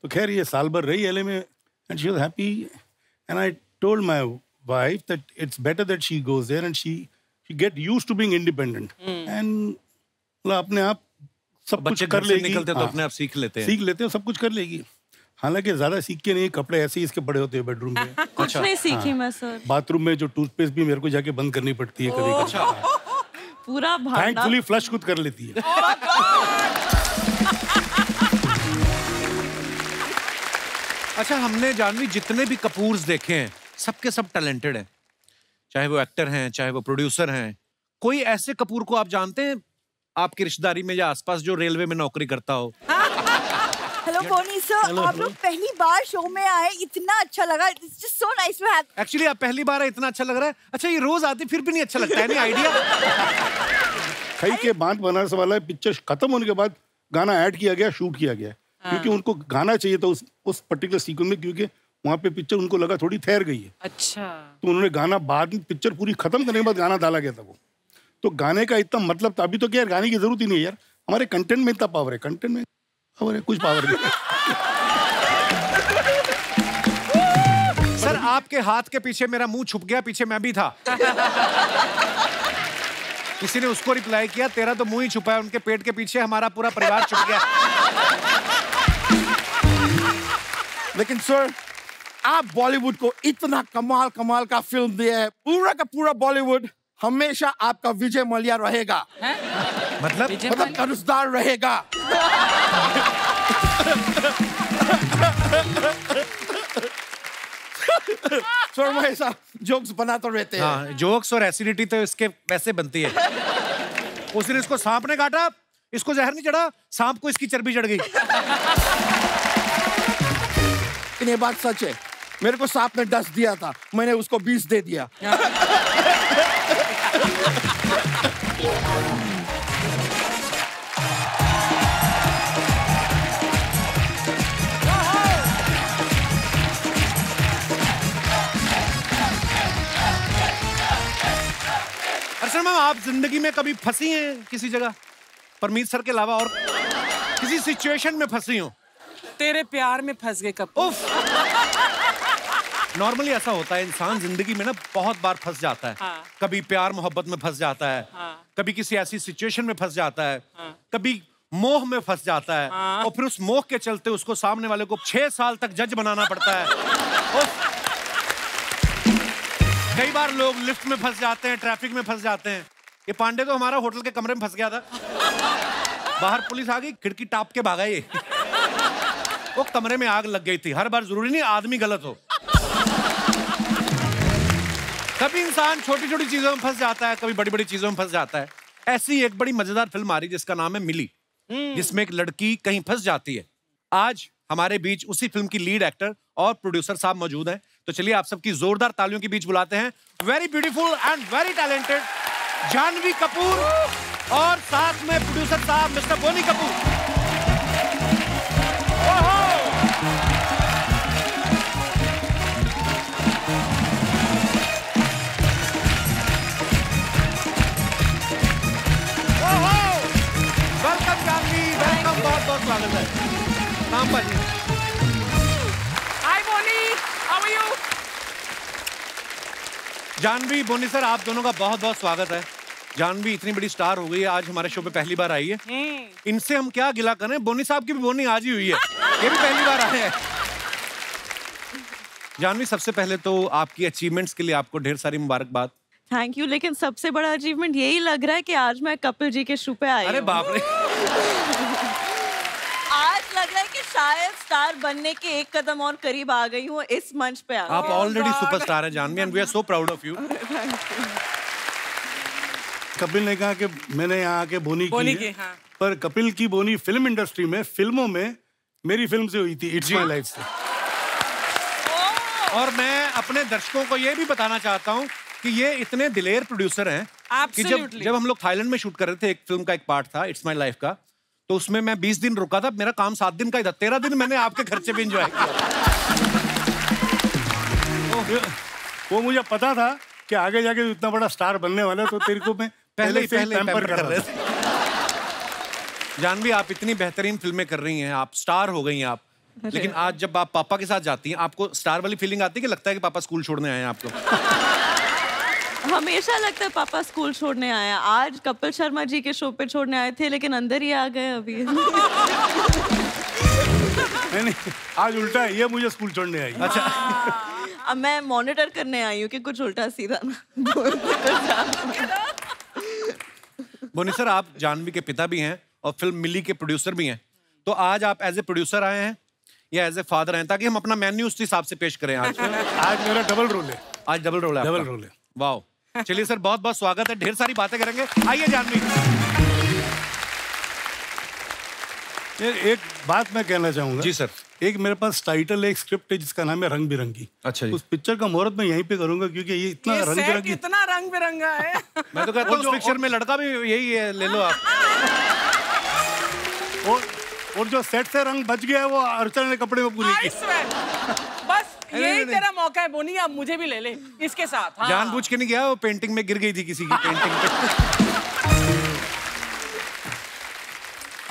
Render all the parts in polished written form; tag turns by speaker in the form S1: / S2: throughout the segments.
S1: तो खैर ये साल भर रही LA में and she was happy and I told my wife that it's better that she goes there and she get used to being independent and मतलब अपने आप सब कुछ कर लेगी।
S2: निकलते तो अपने आप सीख लेते
S1: हैं सब कुछ कर लेगी। हालांकि ज्यादा सीख के नहीं, कपड़े ऐसे ही इसके पड़े होते हैं बेडरूम में।
S3: कुछ नहीं सीखी मैं सर।
S1: बाथरूम में जो टूथपेस्ट भी मेरे को जाके बंद करनी पड़ती है कभी।
S3: पूरा भांडा
S1: थैंकफुली फ्लश खुद कर लेती है।
S2: अच्छा, हमने जानवी जितने भी कपूर्स देखे हैं सबके सब टैलेंटेड हैं, चाहे वो एक्टर हैं चाहे वो प्रोड्यूसर हैं। कोई ऐसे कपूर को आप जानते हैं आपकी रिश्तेदारी में या आसपास जो रेलवे में नौकरी करता हो?
S4: हेलो बोनी सर, आप लोग पहली बार शो में आए, इतना अच्छा लगा। It's just so nice to have.
S2: Actually आप पहली बार आए, इतना अच्छा लग रहा है। अच्छा, ये रोज आते फिर भी नहीं अच्छा लगता है? नहीं आइडिया
S1: कहीं के बांध बनारस वाला पिक्चर खत्म होने के बाद गाना ऐड किया गया, शूट किया गया, क्योंकि उनको गाना चाहिए था उस पर्टिकुलर सीक्वेंस में, क्योंकि वहाँ पे पिक्चर उनको लगा थोड़ी ठहर गई है।
S3: अच्छा,
S1: तो उन्होंने गाना बाद में पिक्चर पूरी खत्म करने के बाद गाना डाला गया था वो। तो गाने का इतना मतलब था। अभी तो क्या गाने की जरूरत ही नहीं है यार, हमारे कंटेंट में इतना पावर है, कंटेंट में पावर है, कुछ पावर नहीं।
S2: सर, आपके हाथ के पीछे मेरा मुंह छुप गया, पीछे मैं भी था। किसी ने उसको रिप्लाई किया, तेरा तो मुंह ही छुपा है, उनके पेट के पीछे हमारा पूरा परिवार छुप गया।
S5: लेकिन सर, आप बॉलीवुड को इतना कमाल कमाल का फिल्म दिए है, पूरा का पूरा बॉलीवुड हमेशा आपका विजय मल्ल्या रहेगा।
S2: मतलब
S5: कर्जदार रहेगा। सर, हमेशा जोक्स बनाते रहते हैं।
S2: हाँ, जोक्स और एसिडिटी तो इसके वैसे बनती है। उस दिन इसको सांप ने काटा, इसको जहर नहीं चढ़ा, सांप को इसकी चर्बी चढ़ गई।
S5: ये बात सच है, मेरे को सांप ने 10 दिया था, मैंने उसको 20 दे दिया।
S2: अर्चना मैम, आप जिंदगी में कभी फंसी हैं किसी जगह, परमीत सर के अलावा, और किसी सिचुएशन में फंसी हो?
S6: तेरे प्यार में फंस गए कपूर।
S2: नॉर्मली ऐसा होता है, इंसान जिंदगी में ना बहुत बार फंस जाता है।
S6: हाँ।
S2: कभी प्यार मोहब्बत में फंस जाता है,
S6: हाँ।
S2: कभी किसी ऐसी सिचुएशन में फंस जाता है,
S6: हाँ।
S2: कभी मोह में फंस जाता है,
S6: हाँ।
S2: और फिर उस मोह के चलते उसको सामने वाले को 6 साल तक जज बनाना पड़ता है। कई बार लोग लिफ्ट में फंस जाते हैं, ट्रैफिक में फंस जाते हैं। ये पांडे तो हमारा होटल के कमरे में फंस गया था, बाहर पुलिस आ गई, खिड़की टाप के भागा ये। वो कमरे में आग लग गई थी। हर बार जरूरी नहीं आदमी गलत हो, कभी इंसान छोटी छोटी चीजों में फंस जाता है, कभी बड़ी बड़ी चीजों में फंस जाता है। ऐसी एक बड़ी मजेदार फिल्म आ रही जिसका नाम है मिली, जिसमें एक लड़की कहीं फंस जाती है। आज हमारे बीच उसी फिल्म की लीड एक्टर और प्रोड्यूसर साहब मौजूद हैं, तो चलिए आप सबकी जोरदार तालियों के बीच बुलाते हैं very beautiful and very talented Janhvi Kapoor और साथ में प्रोड्यूसर साहब mister Boney Kapoor. Welcome Janhvi, welcome, बहुत बहुत स्वागत है। नाम पर
S6: hi Boney, how are you?
S2: Janhvi, Boney sir, आप दोनों का बहुत बहुत स्वागत है। जानवी इतनी बड़ी स्टार हो गई है, आज हमारे शो पे पहली बार आई है। इनसे हम क्या गिला करें, बोनी साहब की भी बोनी आज ही हुई है, ये भी पहली बार आए हैं। जानवी, सबसे पहले तो आपकी अचीवमेंट्स के लिए आपको ढेर सारी मुबारकबाद।
S3: थैंक यू, लेकिन सबसे बड़ा अचीवमेंट यही लग रहा है कि आज मैं कपिल जी के शो पे आई।
S2: अरे बाप रे।
S3: आज लग रहा है कि शायद स्टार बनने के एक कदम और करीब आ गई हूँ इस मंच पे।
S2: आप ऑलरेडी सुपरस्टार हैं Janhvi, and we are so proud of you.
S1: Kapil ने कहा कि मैंने यहाँ आके बोनी की है,
S6: हाँ।
S1: पर कपिल की बोनी फिल्म इंडस्ट्री में, फिल्मों में मेरी फिल्म से हुई थी, इट्स माय लाइफ से।
S2: और मैं अपने दर्शकों को ये भी बताना चाहता हूँ कि ये इतने दिलेर प्रोड्यूसर हैं कि जब हम लोग थाईलैंड में शूट कर रहे थे, एक फिल्म का एक पार्ट था इट्स माय लाइफ का, तो उसमें मैं 20 दिन रुका था, मेरा काम 7 दिन का ही था, 13 दिन मैंने आपके खर्चे पे एंजॉय किया।
S1: वो मुझे पता था कि आगे जाके इतना बड़ा स्टार बनने वाला है, तो तेरे को मैं पहले ही पैम्पर कर रहे थे।
S2: जानवी, आप इतनी बेहतरीन फिल्में कर रही हैं, आप स्टार हो गई हैं, आप लेकिन आज जब आप पापा के साथ जाती हैं, आपको स्टार वाली फीलिंग आती है कि लगता है कि पापा स्कूल छोड़ने आए हैं आपको?
S3: हमेशा लगता है पापा स्कूल छोड़ने आए हैं। आज कपिल शर्मा जी के शो पे छोड़ने आए थे, लेकिन अंदर ही आ गए अभी।
S1: नहीं, आज उल्टा है, ये मुझे स्कूल छोड़ने आई।
S2: अच्छा।
S3: अब मैं मॉनिटर करने आई हूँ कि कुछ उल्टा सीधा ना।
S2: बोनी सर, आप जाह्नवी के पिता भी हैं और फिल्म मिली के प्रोड्यूसर भी हैं, तो आज आप एज ए प्रोड्यूसर आए हैं या एज ए फादर हैं, ताकि हम अपना मेन्यू उस हिसाब से पेश करें आज?
S1: आज मेरा डबल रोल है।
S2: आज डबल रोल है।
S1: डबल रोल है।
S2: वाह, चलिए सर, बहुत बहुत स्वागत है, ढेर सारी बातें करेंगे। आइए जाह्नवी।
S1: एक बात मैं कहना चाहूंगा।
S2: जी सर।
S1: एक मेरे पास टाइटल है, एक स्क्रिप्ट है जिसका नाम है रंग बिरंगी।
S2: अच्छा जी।
S1: उस पिक्चर का मुहूर्त मैं यहीं पे करूंगा, क्योंकि ये इतना रंग बिरंगी,
S6: इतना रंग बिरंगा है।
S2: मैं तो कहता हूँ उस पिक्चर में लड़का भी यही है, ले लो आप।
S1: और जो सेट से रंग बच गया है वो अर्चना ने कपड़े में पूरी की।
S6: बस यही तेरा मौका है बोनी, अब मुझे भी ले ले इसके साथ। हाँ।
S2: जानबूझ के नहीं गया, वो पेंटिंग में गिर गई थी किसी की पेंटिंग पे।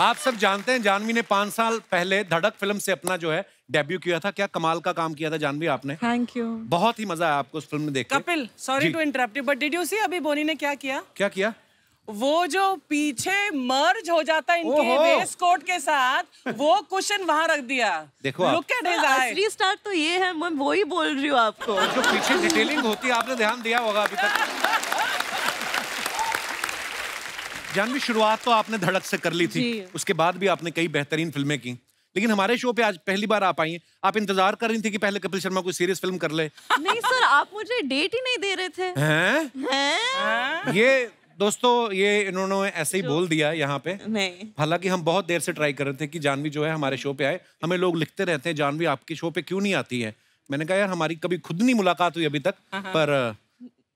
S2: आप सब जानते हैं जाह्नवी ने 5 साल पहले धड़क फिल्म से अपना जो है डेब्यू किया था। क्या कमाल का काम किया था जाह्नवी आपने।
S3: Thank you.
S2: बहुत ही मजा आया आपको उस फिल्म में देख के।
S6: Kapil, sorry to interrupt you, but did you see अभी बोनी ने क्या किया?
S2: क्या किया?
S6: वो जो पीछे मर्ज हो जाता है इनके वेस्ट कोट के साथ, वो कुशन वहां रख दिया।
S2: देखो आप।
S6: लुक एट हिज आई।
S3: असली स्टार तो ये है, मैं वो ही बोल रही हूँ आपको।
S2: जो पीछे डिटेलिंग होती है, आपने ध्यान दिया होगा अभी तक। जाह्नवी, शुरुआत तो आपने धड़क से कर ली थी, उसके बाद भी आपने कई बेहतरीन फिल्में की, लेकिन हमारे शो पे आज पहली बार आप आई हैं। आप इंतजार कर रही थी कि पहले कपिल शर्मा कोई सीरियस फिल्म कर ले।
S3: नहीं सर, आप मुझे डेट ही नहीं दे रहे थे।
S2: हैं? ये दोस्तों, ये इन्होंने ऐसे ही बोल दिया यहाँ पे।
S3: नहीं,
S2: हालांकि हम बहुत देर से ट्राई कर रहे थे कि जाह्नवी जो है हमारे शो पे आए। हमें लोग लिखते रहते हैं, जाह्नवी आपके शो पे क्यों नहीं आती है। मैंने कहा यार, हमारी कभी खुद नहीं मुलाकात हुई अभी तक, पर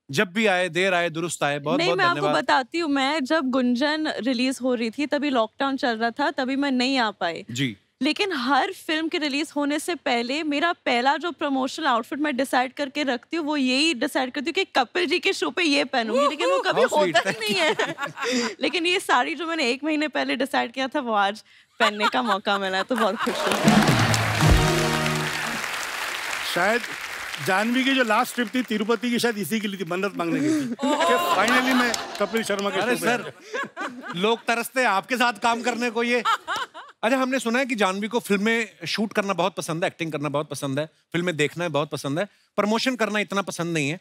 S2: जब भी आए, देर आए दुरुस्त आए। बहुत
S3: नहीं,
S2: बहुत
S3: मैं आपको
S2: धन्यवाद।
S3: बताती हूँ, मैं जब गुंजन रिलीज हो रही थी तभी लॉकडाउन चल रहा था, तभी मैं नहीं आ पाई।
S2: जी।
S3: लेकिन हर फिल्म के रिलीज होने से पहले मेरा पहला जो प्रमोशनल आउटफिट मैं डिसाइड करके रखती हूँ, वो यही डिसाइड करती हूँ कि कपिल जी के शो पे ये पहनूंगी, लेकिन वो कभी होता ही नहीं है। लेकिन ये साड़ी जो मैंने 1 महीने पहले डिसाइड किया था, वो आज पहनने का मौका मिला, तो बहुत खुश हूँ।
S1: शायद जाह्नवी की जो लास्ट ट्रिप थी तिरुपति की, शायद इसी के लिए थी, मन्नत मांगने की थी कि फाइनली मैं कपिल शर्मा के
S2: अरे
S1: शो पे
S2: सर, लोग तरसते हैं आपके साथ काम करने को। ये अच्छा, हमने सुना है कि जाह्नवी को फिल्में शूट करना बहुत पसंद है, एक्टिंग करना बहुत पसंद है, फिल्में देखना बहुत पसंद है, प्रमोशन करना इतना पसंद नहीं है।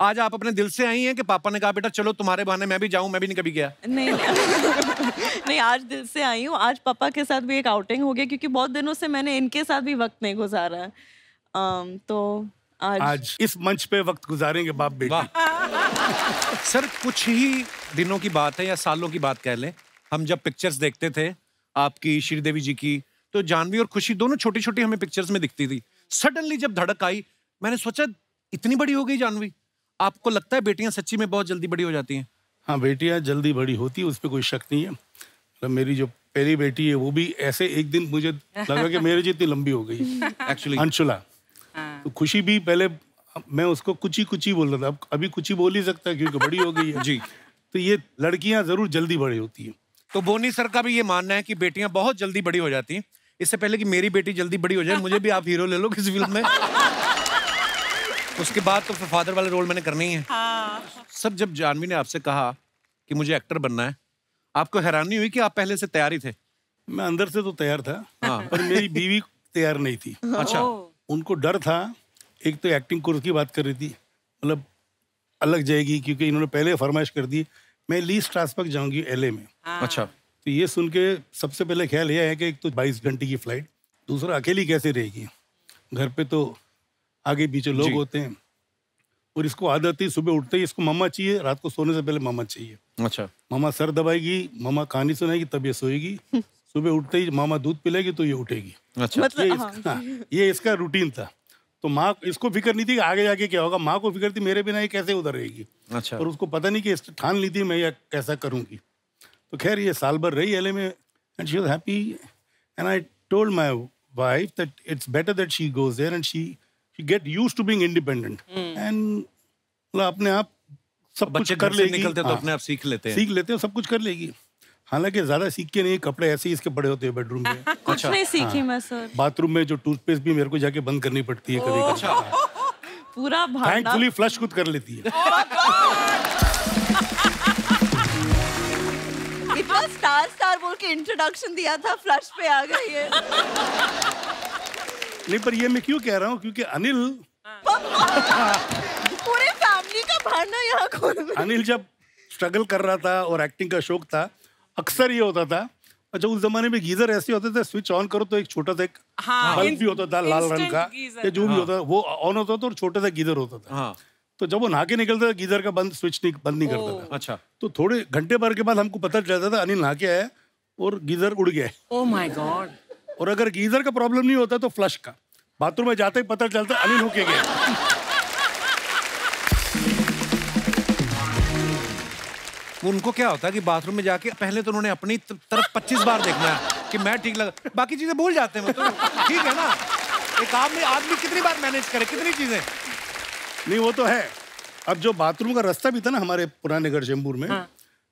S2: आज आप अपने दिल से आई हैं कि पापा ने कहा बेटा चलो तुम्हारे बहाने मैं भी जाऊं? मैं भी नहीं कभी गया।
S3: नहीं नहीं, आज दिल से आई हूँ। आज पापा के साथ भी एक आउटिंग हो गया, क्योंकि बहुत दिनों से मैंने इनके साथ भी वक्त नहीं गुजारा है। तो आज
S1: इस मंच पे वक्त गुजारेंगे बाप बेटी।
S2: सर, कुछ ही दिनों की बात है या सालों की बात कह लें, हम जब पिक्चर्स देखते थे आपकी, श्रीदेवी जी की, तो जाह्नवी और खुशी दोनों छोटी छोटी हमें पिक्चर्स में दिखती थी। सडनली जब धड़क आई, मैंने सोचा इतनी बड़ी हो गई जाह्नवी। आपको लगता है बेटियां सच्ची में बहुत जल्दी बड़ी हो जाती हैं?
S1: हाँ, बेटियां जल्दी बड़ी होती है, उस पर कोई शक नहीं है। मतलब मेरी जो पहली बेटी है वो भी ऐसे एक दिन मुझे लगा कि मेरे जितनी लंबी हो गई एक्चुअली, अंशुला। तो खुशी भी पहले मैं उसको कुची कुची बोल रहा था, अभी कुची बोल ही सकता है क्योंकि बड़ी हो गई है। जी। तो ये लड़कियां जरूर जल्दी बड़ी होती है।
S2: तो बोनी सर का भी ये मानना है कि बेटियां बहुत जल्दी बड़ी हो जाती हैं। इससे पहले कि मेरी बेटी जल्दी बड़ी हो जाए, मुझे भी आप हीरो ले लो किसी फिल्म में। उसके बाद तो फादर वाले रोल मैंने करने ही है। सर, जब जाह्नवी ने आपसे कहा कि मुझे एक्टर बनना है, आपको हैरानी हुई कि आप पहले से तैयार ही थे?
S1: मैं अंदर से तो तैयार था,
S2: हाँ।
S1: पर मेरी बीवी तैयार नहीं थी।
S2: अच्छा।
S1: उनको डर था। एक तो एक्टिंग कोर्स की बात कर रही थी, मतलब अलग जाएगी, क्योंकि इन्होंने पहले फरमाइश कर दी मैं ली स्ट्रासबर्ग जाऊंगी LA में।
S2: अच्छा।
S1: तो ये सुन के सबसे पहले ख्याल ये है कि एक तो 22 घंटे की फ्लाइट, दूसरा अकेली कैसे रहेगी, घर पे तो आगे पीछे लोग होते हैं, और इसको आदत ही सुबह उठते ही इसको मम्मा चाहिए, रात को सोने से पहले मम्मा चाहिए।
S2: अच्छा।
S1: मामा सर दबाएगी, मामा कहानी सुनाएगी, तब ये सोएगी। सुबह उठते ही मामा दूध पिलाएगी तो ये उठेगी।
S2: अच्छा।
S3: मतलब
S1: ये इसका रूटीन था। तो माँ, इसको फिक्र नहीं थी कि आगे जाके क्या होगा, माँ को फिक्र थी मेरे बिना ये कैसे उधर रहेगी।
S2: अच्छा।
S1: और उसको पता नहीं कि ठान ली थी मैं ये कैसा करूंगी। तो खैर ये साल भर रही LA में, and she was happy, and I told my wife that it's better that she goes there and she get used to being independent, and मतलब अपने आप सब कुछ कर लेगी।
S2: निकलते तो अपने आप सीख लेते हैं,
S1: सब कुछ कर लेगी। हालांकि ज्यादा सीख के नहीं, कपड़े ऐसे ही इसके पड़े होते हैं बेडरूम में।
S3: कुछ नहीं सीखी मैं सर।
S1: बाथरूम में जो टूथपेस्ट भी मेरे को जाके बंद करनी पड़ती है कभी कभी।
S3: पूरा भांडा।
S1: थैंकफुली फ्लश खुद कर लेती है।
S3: इतना स्टार बोल के इंट्रोडक्शन दिया था, फ्लश पे आ गई है।
S1: नहीं, पर ये मैं क्यों कह रहा हूँ, क्योंकि अनिल
S3: पूरे फैमिली का भांडा यहाँ खोल।
S1: अनिल जब स्ट्रगल कर रहा था और एक्टिंग का शौक था, अक्सर ये होता था। अच्छा, उस जमाने में गीजर ऐसे होते थे, स्विच ऑन करो तो एक छोटा सा एक बल्ब भी होता था लाल रंग का, या जो भी होता था वो ऑन होता था और छोटा सा गीजर होता था। तो जब वो नहा के निकलता था, गीजर का स्विच बंद नहीं करता था।
S2: अच्छा।
S1: तो थोड़े घंटे भर के बाद हमको पता चलता था अनिल नहा के आया और गीजर उड़ गया।
S6: ओह माय गॉड।
S1: और अगर गीजर का प्रॉब्लम नहीं होता तो फ्लश का, बाथरूम में जाते ही पता चलता अनिल होके गया।
S2: उनको क्या होता है कि बाथरूम में जाके पहले तो उन्होंने अपनी तरफ 25 बार देखना है कि मैं ठीक लगा, बाकी चीजें भूल जाते हैं। मतलब ठीक है ना, एक आदमी कितनी बार मैनेज करे, कितनी चीजें।
S1: नहीं, वो तो है। अब जो बाथरूम का रास्ता भी था ना हमारे पुराने घर चेंबूर में,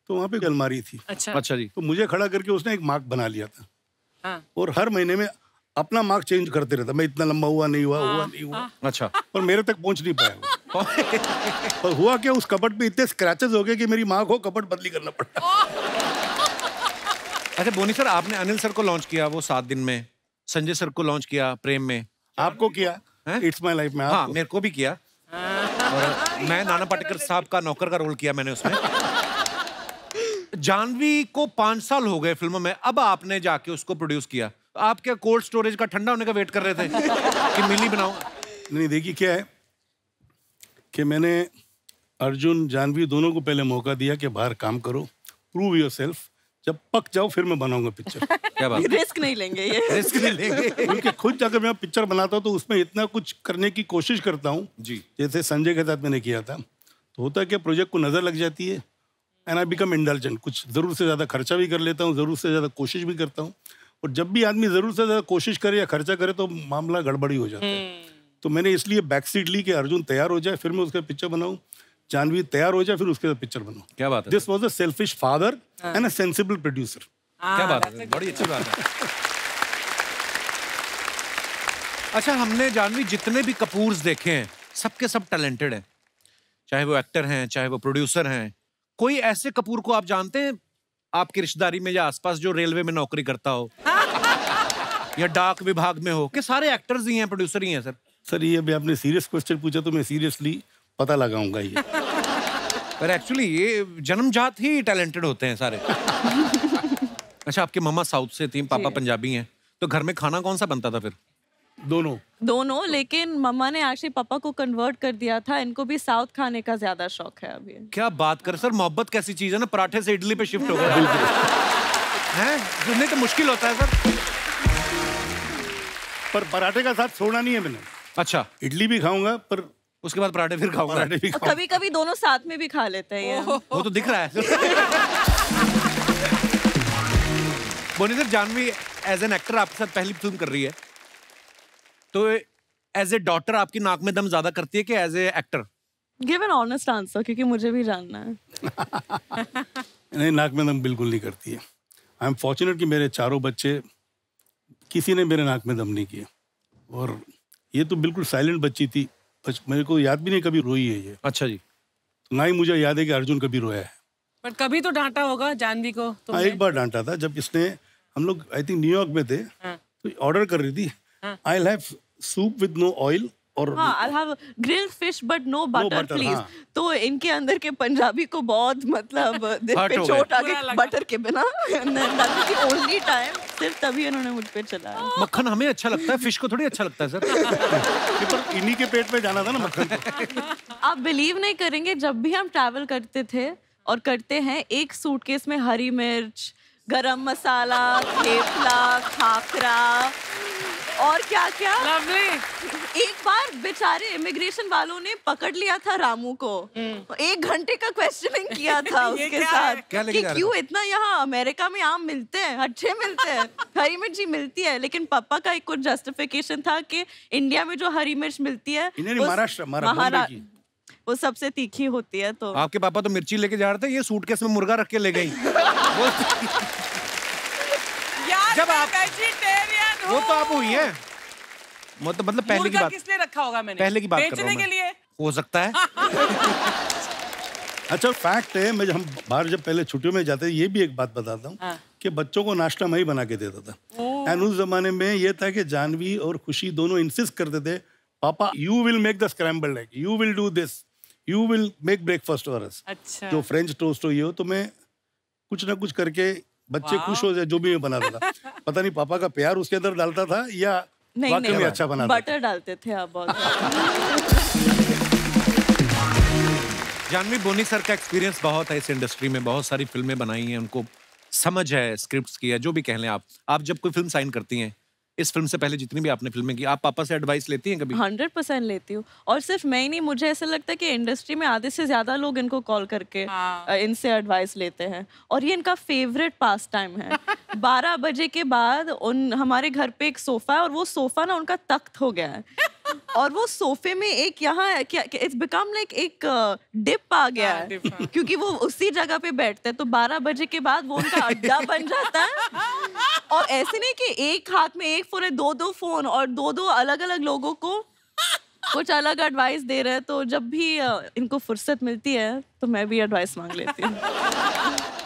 S1: तो वहाँ पे अलमारी थी।
S2: अच्छा जी।
S1: तो मुझे खड़ा करके उसने एक मार्क बना लिया था, और हर महीने में अपना मार्क चेंज करते रहता। मैं इतना लंबा हुआ नहीं हुआ। अच्छा। पर मेरे तक पहुंच नहीं पाया। पर हुआ क्या, उस कपट पे इतने स्क्रैचेस हो गए कि मेरी मार्क हो कपट बदली करना पड़ा।
S2: अच्छा बोनी सर, आपने अनिल सर को लॉन्च किया वो 7 दिन में, संजय सर को लॉन्च किया प्रेम में,
S1: आपको किया इट्स माय लाइफ में।
S2: हाँ, मेरे को भी किया। और मैं नाना पाटेकर साहब का नौकर का रोल किया मैंने उसमें। जानवी को 5 साल हो गए फिल्मों में, अब आपने जाके उसको प्रोड्यूस किया। आप क्या कोल्ड स्टोरेज का ठंडा होने का वेट कर रहे थे कि मिली बनाओ?
S1: नहीं, देखिए क्या है कि मैंने अर्जुन जानवी दोनों को पहले मौका दिया कि बाहर काम करो, प्रूव योरसेल्फ, जब पक जाओ फिर मैं बनाऊंगा पिक्चर।
S2: क्या बात?
S3: रिस्क नहीं लेंगे ये।
S2: रिस्क नहीं लेंगे।
S1: क्योंकि खुद जाकर मैं पिक्चर बनाता हूँ तो उसमें इतना कुछ करने की कोशिश करता हूँ
S2: जी।
S1: जैसे संजय के साथ मैंने किया था, तो होता है कि प्रोजेक्ट को नजर लग जाती है, एंड आई बिकम इंडल्जेंट। कुछ जरूर से ज्यादा खर्चा भी कर लेता हूँ, जरूर से ज्यादा कोशिश भी करता हूँ, और जब भी आदमी जरूर से ज्यादा कोशिश करे या खर्चा करे तो मामला गड़बड़ी हो जाता है। तो मैंने इसलिए बैक सीट ली कि अर्जुन तैयार हो जाए फिर मैं उसका पिक्चर बनाऊं, जानवी तैयार हो जाए फिर उसके साथ पिक्चर बनाऊं।
S2: क्या बात है?
S1: This was a selfish father and a sensible producer.
S2: क्या बात है, बड़ी अच्छी बात है। अच्छा, हमने जानवी जितने भी कपूर्स देखे हैं सबके सब टैलेंटेड हैं, चाहे वो एक्टर हैं चाहे वो प्रोड्यूसर हैं। कोई ऐसे कपूर को आप जानते हैं आपकी रिश्तेदारी में या आसपास जो रेलवे में नौकरी करता हो या डाक विभाग में हो, कि सारे एक्टर्स ही हैं, प्रोड्यूसर ही हैं? सर
S1: ये अभी आपने सीरियस क्वेश्चन पूछा तो मैं सीरियसली पता लगाऊंगा ये।
S2: पर एक्चुअली ये जन्मजात ही टैलेंटेड होते हैं सारे। अच्छा, आपकी मम्मा साउथ से थी, पापा पंजाबी हैं, तो घर में खाना कौन सा बनता था फिर?
S3: दोनों, लेकिन मम्मा ने एक्चुअली पापा को कन्वर्ट कर दिया था। इनको भी साउथ खाने का ज्यादा शौक है अभी।
S2: क्या बात कर सर, मोहब्बत कैसी चीज है ना, पराठे से इडली पे शिफ्ट हो गया हैं? नहीं तो मुश्किल होता है सर।
S1: पर पराठे का साथ छोड़ना नहीं है मैंने।
S2: अच्छा,
S1: इडली भी खाऊंगा पर
S2: उसके बाद पराठे फिर खाऊंगा।
S3: कभी कभी दोनों साथ में भी खा लेते हैं ये।
S2: वो तो दिख रहा है। Boney sir, Janhvi as an actor आपके साथ पहली फिल्म कर रही है, तो एज ए डॉटर आपकी नाक में दम ज्यादा करती है कि as a actor?
S3: Give an honest answer, क्योंकि मुझे भी जानना है।
S1: नहीं, नाक में दम बिल्कुल नहीं करती है। आई एम फॉर्चुनेट कि मेरे चारों बच्चे किसी ने मेरे नाक में दम नहीं किया, और ये तो बिल्कुल साइलेंट बच्ची थी, मेरे को याद भी नहीं कभी रोई है ये।
S2: अच्छा जी।
S1: ना ही मुझे याद है कि अर्जुन कभी रोया है।
S6: पर कभी तो डांटा होगा जानवी को?
S1: हाँ, एक बार डांटा था जब इसने, हम लोग आई थिंक न्यूयॉर्क में थे, तो ऑर्डर कर रही थी I will have soup with no oil और
S3: I'll have grilled fish but no butter please।
S1: हाँ।
S3: तो इनके अंदर के पंजाबी को बहुत मतलब दिल पे
S2: हो
S3: चोट आ
S6: बुरा
S3: गई,
S6: लगा।
S3: बटर के बिना। ओनली टाइम सिर्फ तभी उन्होंने मुझ पे चलाया।
S2: मक्खन हमें अच्छा लगता है, फिश को थोड़ी अच्छा लगता है सर।
S1: पर इन्हीं के पेट में जाना था ना मक्खन को।
S3: आप बिलीव नहीं करेंगे, जब भी हम ट्रैवल करते थे और करते हैं, एक सूटकेस में हरी मिर्च, गरम मसाला, थेपला, खाखरा और क्या क्या। एक बार बेचारे इमिग्रेशन वालों ने पकड़ लिया था रामू को, 1 घंटे का क्वेश्चनिंग किया था उसके साथ कि क्यों इतना यहाँ अमेरिका में आम मिलते हैं, अच्छे मिलते हैं, हरी मिर्च ही मिलती है। लेकिन पापा का एक कुछ जस्टिफिकेशन था कि इंडिया में जो हरी मिर्च मिलती है वो सबसे तीखी होती है। तो
S2: आपके पापा तो मिर्ची लेके जा रहे थे, ये सूटकेस में मुर्गा रख के ले गई।
S6: यार
S2: जब
S6: मैं
S2: आप-
S6: वेजिटेरियन हूँ।
S2: वो तो आप हुई है, मतलब पहले की
S6: मुर्गा
S2: बात,
S6: किस लिए रखा होगा मैंने?
S2: पहले की बात कर रहा
S6: बेचने
S2: हूं
S6: के
S2: मैं।
S6: लिए।
S2: हो सकता है।
S1: अच्छा फैक्ट है, मैं हम बाहर जब पहले छुट्टियों में जाते थे, ये भी एक बात बताता हूँ
S6: हाँ।
S1: कि बच्चों को नाश्ता मैं ही बना के देता था। एंड उस जमाने में ये था कि जानवी और खुशी दोनों इंसिस्ट करते थे, पापा you will make the scrambled egg, you will do this, you will make breakfast for us.
S6: अच्छा।
S1: जो फ्रेंच टोस्ट हो ये हो, तो मैं कुछ ना कुछ करके बच्चे खुश हो जाए जो भी मैं बनाता था। पता नहीं पापा का प्यार उसके अंदर डालता था या
S3: नहीं
S1: वाकई में अच्छा बनाता था।
S3: बटर डालते थे आप बहुत।
S2: जानवी बोनी सर का एक्सपीरियंस बहुत है इस इंडस्ट्री में, बहुत सारी फिल्में बनाई हैं, उनको समझ है स्क्रिप्ट्स की है, जो भी कह लें आप जब कोई फिल्म साइन करती हैं, इस फिल्म से पहले जितनी भी आपने फिल्में की, आप पापा से एडवाइस लेती हैं कभी?
S3: 100% लेती हूँ। और सिर्फ मैं ही नहीं, मुझे ऐसा लगता है कि इंडस्ट्री में आधे से ज्यादा लोग इनको कॉल करके इनसे एडवाइस लेते हैं, और ये इनका फेवरेट पास टाइम है। 12 बजे के बाद हमारे घर पे एक सोफा है, और वो सोफा ना उनका तख्त हो गया है। और वो सोफे में एक यहाँ इट्स बिकम लाइक एक डिप आ गया है, क्योंकि वो उसी जगह पे बैठते हैं। तो 12 बजे के बाद वो उनका अड्डा बन जाता है। और ऐसे नहीं कि एक हाथ में एक फोन है, 2-2 फोन, और 2-2 अलग-अलग लोगों को कुछ अलग एडवाइस दे रहे हैं। तो जब भी इनको फुर्सत मिलती है तो मैं भी एडवाइस मांग लेती हूँ।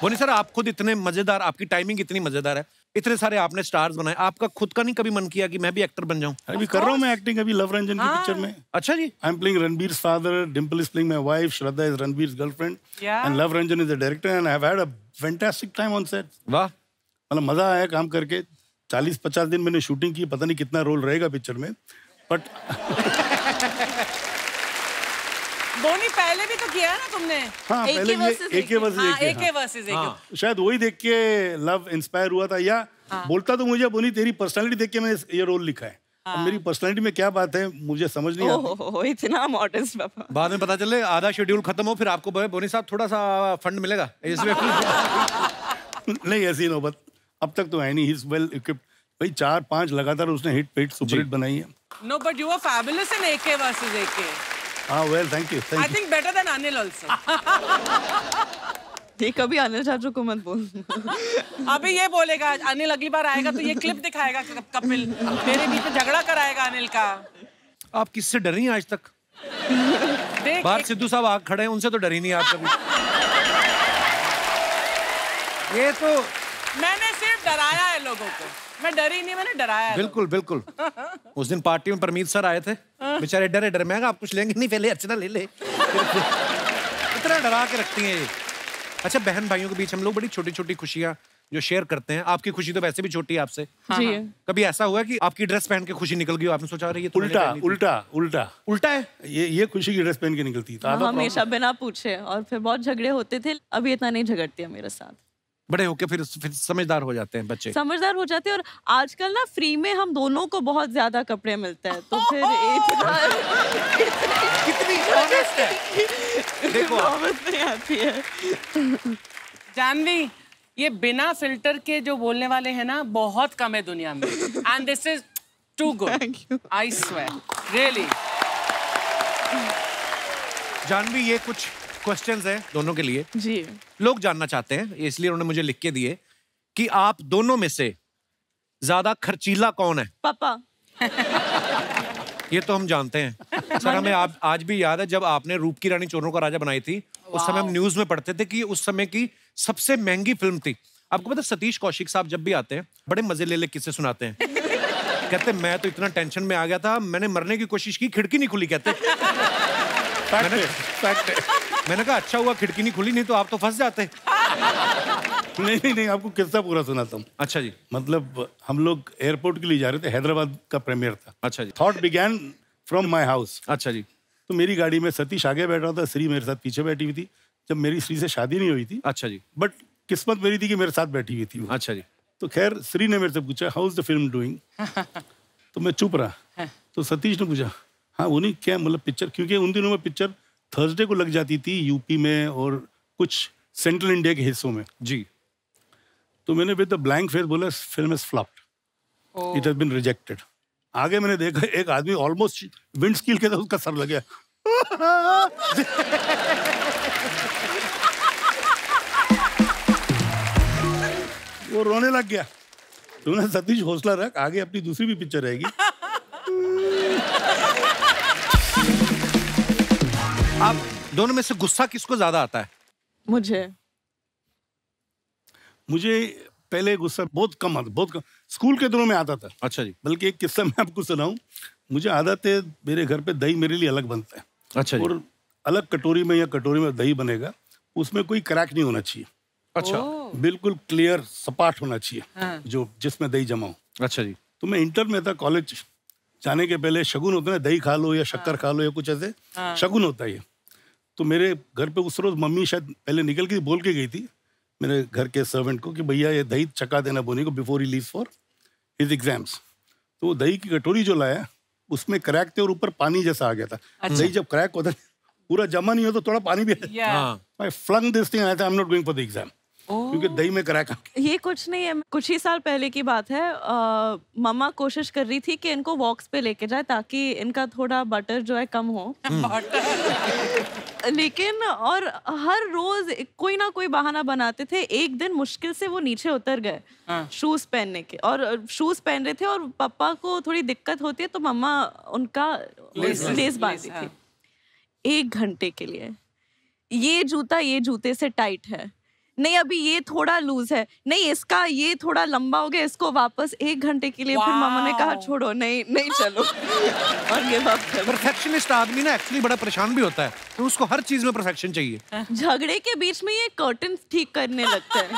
S2: बोनी सर, आप खुद इतने मजेदार, आपकी टाइमिंग इतनी मजेदार है, इतने सारे आपने स्टार्स बनाए, आपका खुद का नहीं कभी मन किया कि मैं भी एक्टर बन जाऊं?
S1: अभी कर रहा हूँ मैं एक्टिंग, अभी लव रंजन की पिक्चर में।
S2: अच्छा जी।
S1: I am playing Ranbir's father, Dimple is playing my wife, Shraddha is Ranbir's girlfriend,
S6: Yeah.
S1: And Luv Ranjan is the director, and I have had a fantastic time on set.
S2: वाह।
S1: मतलब मजा आया काम करके। 40-50 दिन मैंने शूटिंग की, पता नहीं कितना रोल रहेगा पिक्चर में, बट
S6: बोनी पहले भी तो किया है ना तुमने?
S1: हाँ
S3: एक
S1: पहले
S3: ही versus
S1: ये एक ही वर्सेस
S6: हाँ,
S1: एक ही,
S6: एक वर्सेस एक।
S2: हाँ।
S1: शायद वही देख के लव इंस्पायर हुआ था, या बोलता तो मुझे बोनी तेरी पर्सनालिटी देख के मैंने ये रोल लिखा है। अब मेरी पर्सनालिटी में क्या बात है मुझे समझ नहीं आती।
S3: ओह, इतना मॉडर्न पापा।
S2: बाद में पता चले आधा शेड्यूल खत्म हो, फिर आपको बोनी साहब थोड़ा सा फंड मिलेगा इसमें।
S1: नहीं ऐसी नौबत अब तक तो है नहीं। He is well equipped. भाई 4-5 लगातार उसने हिट सुपर हिट बनाई है।
S6: No, but you were fabulous in AK versus AK.
S1: हाँ well thank you
S6: I think better than Anil also.
S3: ये कभी अनिल चाचू को मत बोल।
S6: अभी ये बोलेगा अनिल अगली बार आएगा तो ये क्लिप दिखाएगा कपिल मेरे बीच में झगड़ा कराएगा अनिल का।
S2: आप किससे डरी हैं आज तक?
S6: देख
S2: बाहर सिद्धू साहब आग खड़े हैं, उनसे तो डरी नहीं आप कभी। ये तो
S6: मैंने सिर्फ डराया है लोगों को, मैं डरी नहीं, मैंने डराया है।
S2: बिल्कुल बिल्कुल। उस दिन पार्टी में परमीत सर आए थे, बेचारे डरे डरे, मैं आप कुछ लेंगे नहीं, पहले अर्चना ले ले। इतना डरा के रखती हैं ये। अच्छा, बहन भाइयों के बीच हम लोग बड़ी छोटी छोटी खुशियां जो शेयर करते हैं, आपकी खुशी तो वैसे भी छोटी है आपसे।
S3: जी।
S2: कभी ऐसा हुआ कि आपकी ड्रेस पहन के खुशी निकल गई हो, आपने सोचा रही है तो
S1: उल्टा उल्टा उल्टा
S2: उल्टा है?
S1: ये खुशी की ड्रेस पहन के निकलती था।
S3: हमेशा बिना पूछे, और फिर बहुत झगड़े होते थे। अभी इतना नहीं झगड़ती है मेरे साथ।
S2: बड़े होके फिर समझदार हो जाते हैं बच्चे।
S3: समझदार हो जाते हैं। और आजकल ना फ्री में हम दोनों को बहुत ज्यादा कपड़े मिलते हैं, तो फिर इतना
S2: कितनी ऑनेस्ट है। देखो
S3: नौबत नहीं आती है।
S6: जानवी, ये बिना फिल्टर के जो बोलने वाले हैं ना बहुत कम है दुनिया में, and this is too good, I swear, really.
S2: Janhvi, ये कुछ क्वेश्चंस हैं दोनों के लिए।
S3: जी।
S2: लोग जानना चाहते हैं, इसलिए उन्होंने मुझे लिख के दिए कि आप दोनों में से ज्यादा खर्चीला कौन है?
S3: पापा।
S2: ये तो हम जानते हैं सर। हमें आज भी याद है जब आपने रूप की रानी चोरों का राजा बनाई थी, उस समय हम न्यूज में पढ़ते थे कि उस समय की सबसे महंगी फिल्म थी। आपको पता है सतीश कौशिक साहब जब भी आते हैं बड़े मजे ले किस्से सुनाते हैं। कहते मैं तो इतना टेंशन में आ गया था, मैंने मरने की कोशिश की, खिड़की नहीं खुली। कहते मैंने कहा अच्छा हुआ खिड़की नहीं खुली, नहीं तो आप तो फंस जाते।
S1: नहीं आपको किस्सा पूरा सुनाता हूँ।
S2: अच्छा जी।
S1: मतलब हम लोग एयरपोर्ट के लिए जा रहे थे, हैदराबाद का प्रीमियर था।
S2: अच्छा जी।
S1: Thought began from my house.
S2: अच्छा जी।
S1: तो मेरी गाड़ी में सतीश आगे बैठा था, श्री मेरे साथ पीछे बैठी हुई थी। जब मेरी श्री से शादी नहीं हुई थी।
S2: अच्छा जी।
S1: बट किस्मत मेरी थी कि मेरे साथ बैठी हुई थी वो।
S2: अच्छा जी।
S1: तो खैर श्री ने मेरे से पूछा how is the film doing. तो मैं चुप रहा। तो सतीश ने पूछा हाँ वो नहीं क्या मतलब पिक्चर, क्योंकि उन दिनों में पिक्चर थर्सडे को लग जाती थी यूपी में और कुछ सेंट्रल इंडिया के हिस्सों में
S2: जी।
S1: तो मैंने विद द ब्लैंक फेस बोला film is flopped, it has been rejected. आगे मैंने देखा एक आदमी ऑलमोस्ट विंडस्क्रीन के साथ उसका सर लग गया। वो रोने लग गया। तूने सतीश हौसला रख, आगे अपनी दूसरी भी पिक्चर रहेगी।
S2: आप दोनों में से गुस्सा किसको ज्यादा आता है?
S3: मुझे
S1: पहले गुस्सा बहुत कम आता, बहुत कम। स्कूल के दिनों में आता था।
S2: अच्छा जी।
S1: बल्कि एक किस्सा मैं आपको सुनाऊं। मुझे आदत है, मेरे घर पे दही मेरे लिए अलग बनता है।
S2: अच्छा जी।
S1: और अलग कटोरी में या कटोरी में दही बनेगा, उसमें कोई क्रैक नहीं होना चाहिए।
S2: अच्छा।
S1: बिल्कुल क्लियर सपाट होना चाहिए।
S6: हाँ।
S1: जो जिसमें दही जमा हो।
S2: अच्छा जी।
S1: तो मैं इंटर में था, कॉलेज जाने के पहले शगुन होता है ना, दही खा लो या शक्कर खा लो या कुछ ऐसे शगुन होता है ये। तो मेरे घर पे उस रोज मम्मी शायद पहले निकल के बोल के गई थी मेरे घर के सर्वेंट को कि भैया ये दही चका देना बोनी को before he leaves for his exams. तो वो दही की कटोरी जो लाया उसमें क्रैक थे और ऊपर पानी जैसा आ गया था। दही जब क्रैक होता है पूरा जमा नहीं हो तो थोड़ा पानी भी I flung this thing, I am not going for the exam क्योंकि दही में क्रैक आ गया।
S3: ये कुछ नहीं है, कुछ ही साल पहले की बात है। मम्मा कोशिश कर रही थी कि इनको वॉक्स पे लेके जाए ताकि इनका थोड़ा बटर जो है कम हो। लेकिन और हर रोज कोई ना कोई बहाना बनाते थे। एक दिन मुश्किल से वो नीचे उतर गए शूज पहनने के, और शूज पहन रहे थे और पापा को थोड़ी दिक्कत होती है तो मम्मा उनका लेस बांधती थी। 1 घंटे के लिए ये जूता ये जूते से टाइट है, नहीं अभी ये थोड़ा लूज है, नहीं इसका ये थोड़ा लंबा हो गया, इसको वापस 1 घंटे के लिए। फिर मामा ने कहा छोड़ो, नहीं चलो और ये बात।
S2: परफेक्शनिस्ट आदमी ना एक्चुअली बड़ा परेशान भी होता है, तो उसको हर चीज में परफेक्शन चाहिए।
S3: झगड़े के बीच में ये कर्टन ठीक करने लगता है।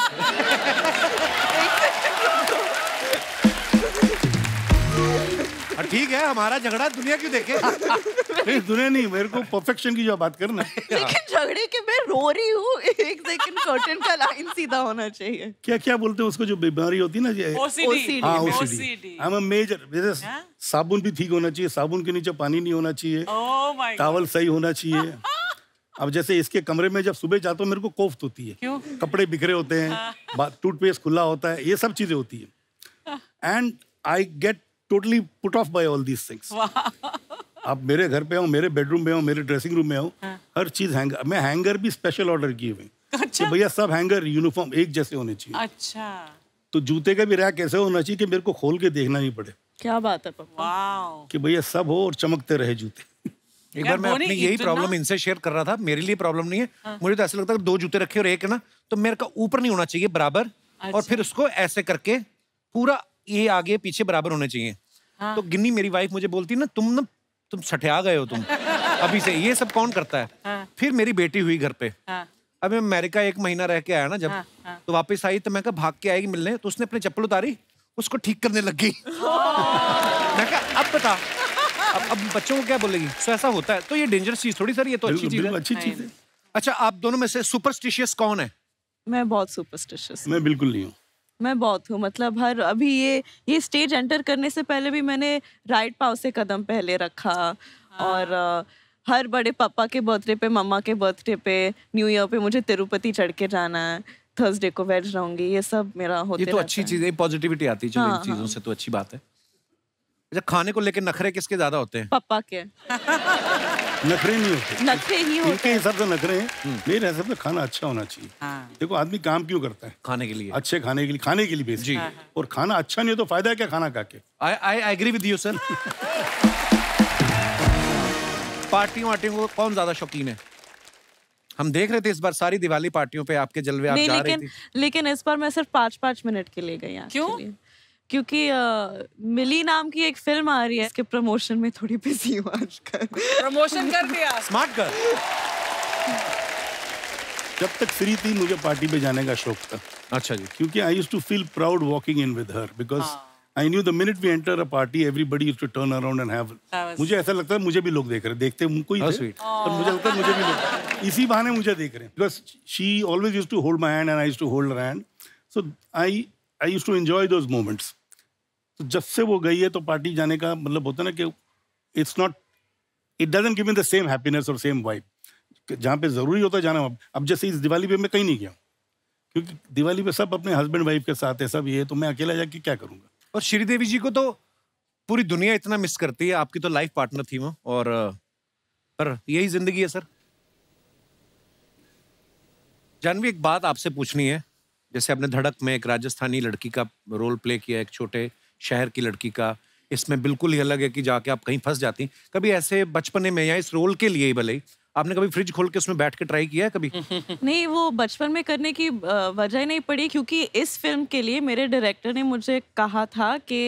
S2: ठीक है, हमारा झगड़ा दुनिया क्यों देखे?
S1: नहीं दुनिया नहीं, मेरे को परफेक्शन की जो बात करना।
S3: लेकिन झगड़े के मैं रो रही हूँ, 1 सेकंड कर्टन का लाइन सीधा होना चाहिए।
S1: क्या बोलते हैं उसको जो बीमारी होती है ना,
S6: OCD।
S1: हाँ OCD। I'm a major, जैसे साबुन भी ठीक होना चाहिए, साबुन के नीचे पानी नहीं होना चाहिए, टॉवल सही होना चाहिए। अब जैसे इसके कमरे में जब सुबह जाता हूँ मेरे को कोफ्त होती है।
S6: क्यों?
S1: कपड़े बिखरे होते हैं, टूथपेस्ट खुला होता है, ये सब चीजें होती है। And I get totally put off by all these things. आप मेरे घर पे आओ, मेरे बेडरूम में आओ, मेरे ड्रेसिंग रूम में आओ, हर चीज हैंगर। मैं हैंगर भी स्पेशल ऑर्डर किए हुए कि भैया सब हैंगर यूनिफॉर्म एक जैसे होने चाहिए।
S6: अच्छा।
S1: तो जूते का भी रैक ऐसे होना चाहिए कि मेरे को खोल के देखना नहीं पड़े।
S3: क्या बात है पापा।
S1: कि भैया सब हो और चमकते रहे जूते।
S2: एक बार मैं अपनी यही प्रॉब्लम इनसे शेयर कर रहा था। मेरे लिए प्रॉब्लम नहीं है, मुझे तो ऐसा लगता है 2 जूते रखे और एक है ना, तो मेरे का ऊपर नहीं होना चाहिए बराबर। और फिर उसको ऐसे करके पूरा ये आगे पीछे बराबर होने चाहिए। तो गिन्नी मेरी वाइफ मुझे बोलती ना तुम सठिया गए हो तुम अभी से, ये सब कौन करता है? फिर मेरी बेटी हुई घर पे। अब मैं अमेरिका 1 महीना रह के आया ना जब, तो वापस आई तो मैं कहा भाग के आएगी मिलने, तो उसने अपनी चप्पल उतारी, उसको ठीक करने लग गई। मैं कहा अब बता, अब बच्चों को क्या बोलेगी? तो ऐसा होता है। तो ये डेंजरस चीज थोड़ी सर, ये तो अच्छी चीज है।
S1: अच्छी चीज है।
S2: अच्छा, आप दोनों में से सुपरस्टिशियस कौन है?
S3: मैं बहुत सुपरस्टिशियस।
S1: मैं बिल्कुल नहीं हूँ।
S3: मैं बहुत हूँ, मतलब अभी ये स्टेज एंटर करने से पहले भी मैंने राइट पाँव से कदम पहले रखा। और हर बड़े पापा के बर्थडे पे, मम्मा के बर्थडे पे, न्यू ईयर पे मुझे तिरुपति चढ़ के जाना है, थर्सडे को वेज रहूंगी, ये सब मेरा होते
S2: ये तो अच्छी चीज है, पॉजिटिविटी आती है। चलो इन चीजों से तो अच्छी बात है। अच्छा, खाने को लेकर नखरे किसके ज्यादा होते हैं?
S3: पापा के।
S1: नखरे नहीं होते,
S3: नखरे ही होते।
S1: इनके हिसाब से नखरे हैं, मेरे हिसाब से खाना अच्छा होना चाहिए। देखो आदमी काम क्यों करता है?
S2: खाने के लिए,
S1: अच्छे खाने के लिए बेसिक। और खाना अच्छा नहीं हो तो फायदा है क्या खाना खा के?
S2: I agree with you sir. पार्टियों वार्टियों को कौन ज्यादा शौकीन है? हम देख रहे थे इस बार सारी दिवाली पार्टियों पे आपके जलवे, आप जा रही थी।
S3: लेकिन इस बार मैं सिर्फ 5-5 मिनट के लिए गई।
S6: क्यों?
S3: क्योंकि मिली नाम की एक फिल्म आ रही है, इसके प्रमोशन में थोड़ी बिजी हूँ आजकल।
S6: प्रमोशन कर दिया।
S2: Smart girl.
S1: जब तक फ्री थी मुझे पार्टी पे जाने का शौक था।
S2: अच्छा जी।
S1: क्योंकि I used to feel proud walking in with her, because I knew the minute we enter a party everybody used to turn around and have. मुझे ऐसा लगता है मुझे भी लोग देख रहे, देखते उनको ही थे, और मुझे लगता है मुझे भी लोग इसी बहाने मुझे देख रहे हैं। Because she always used to hold my hand and I used to hold her hand, so I used to enjoy those moments. तो जब से वो गई है तो पार्टी जाने का मतलब होता है ना कि it doesn't give me the same happiness और सेम वाइब। जहाँ पे जरूरी होता है जाना, अब जैसे इस दिवाली पे मैं कहीं नहीं गया क्योंकि दिवाली पे सब अपने हस्बैंड वाइफ के साथ है, सब ये, तो मैं अकेला जाके क्या करूंगा।
S2: और श्रीदेवी जी को तो पूरी दुनिया इतना मिस करती है, आपकी तो लाइफ पार्टनर थी वो, और पर यही जिंदगी है सर। जानवी, एक बात आपसे पूछनी है। जैसे आपने धड़क में एक राजस्थानी लड़की का रोल प्ले किया, एक छोटे शहर की लड़की का, इसमें बिल्कुल ही अलग है कि जाके आप कहीं फंस जाती। कभी ऐसे बचपने में या इस रोल के लिए ही भले ही आपने कभी फ्रिज खोल के उसमें बैठ के ट्राई किया है कभी?
S3: नहीं, वो बचपन में करने की वजह ही नहीं पड़ी, क्योंकि इस फिल्म के लिए मेरे डायरेक्टर ने मुझे कहा था कि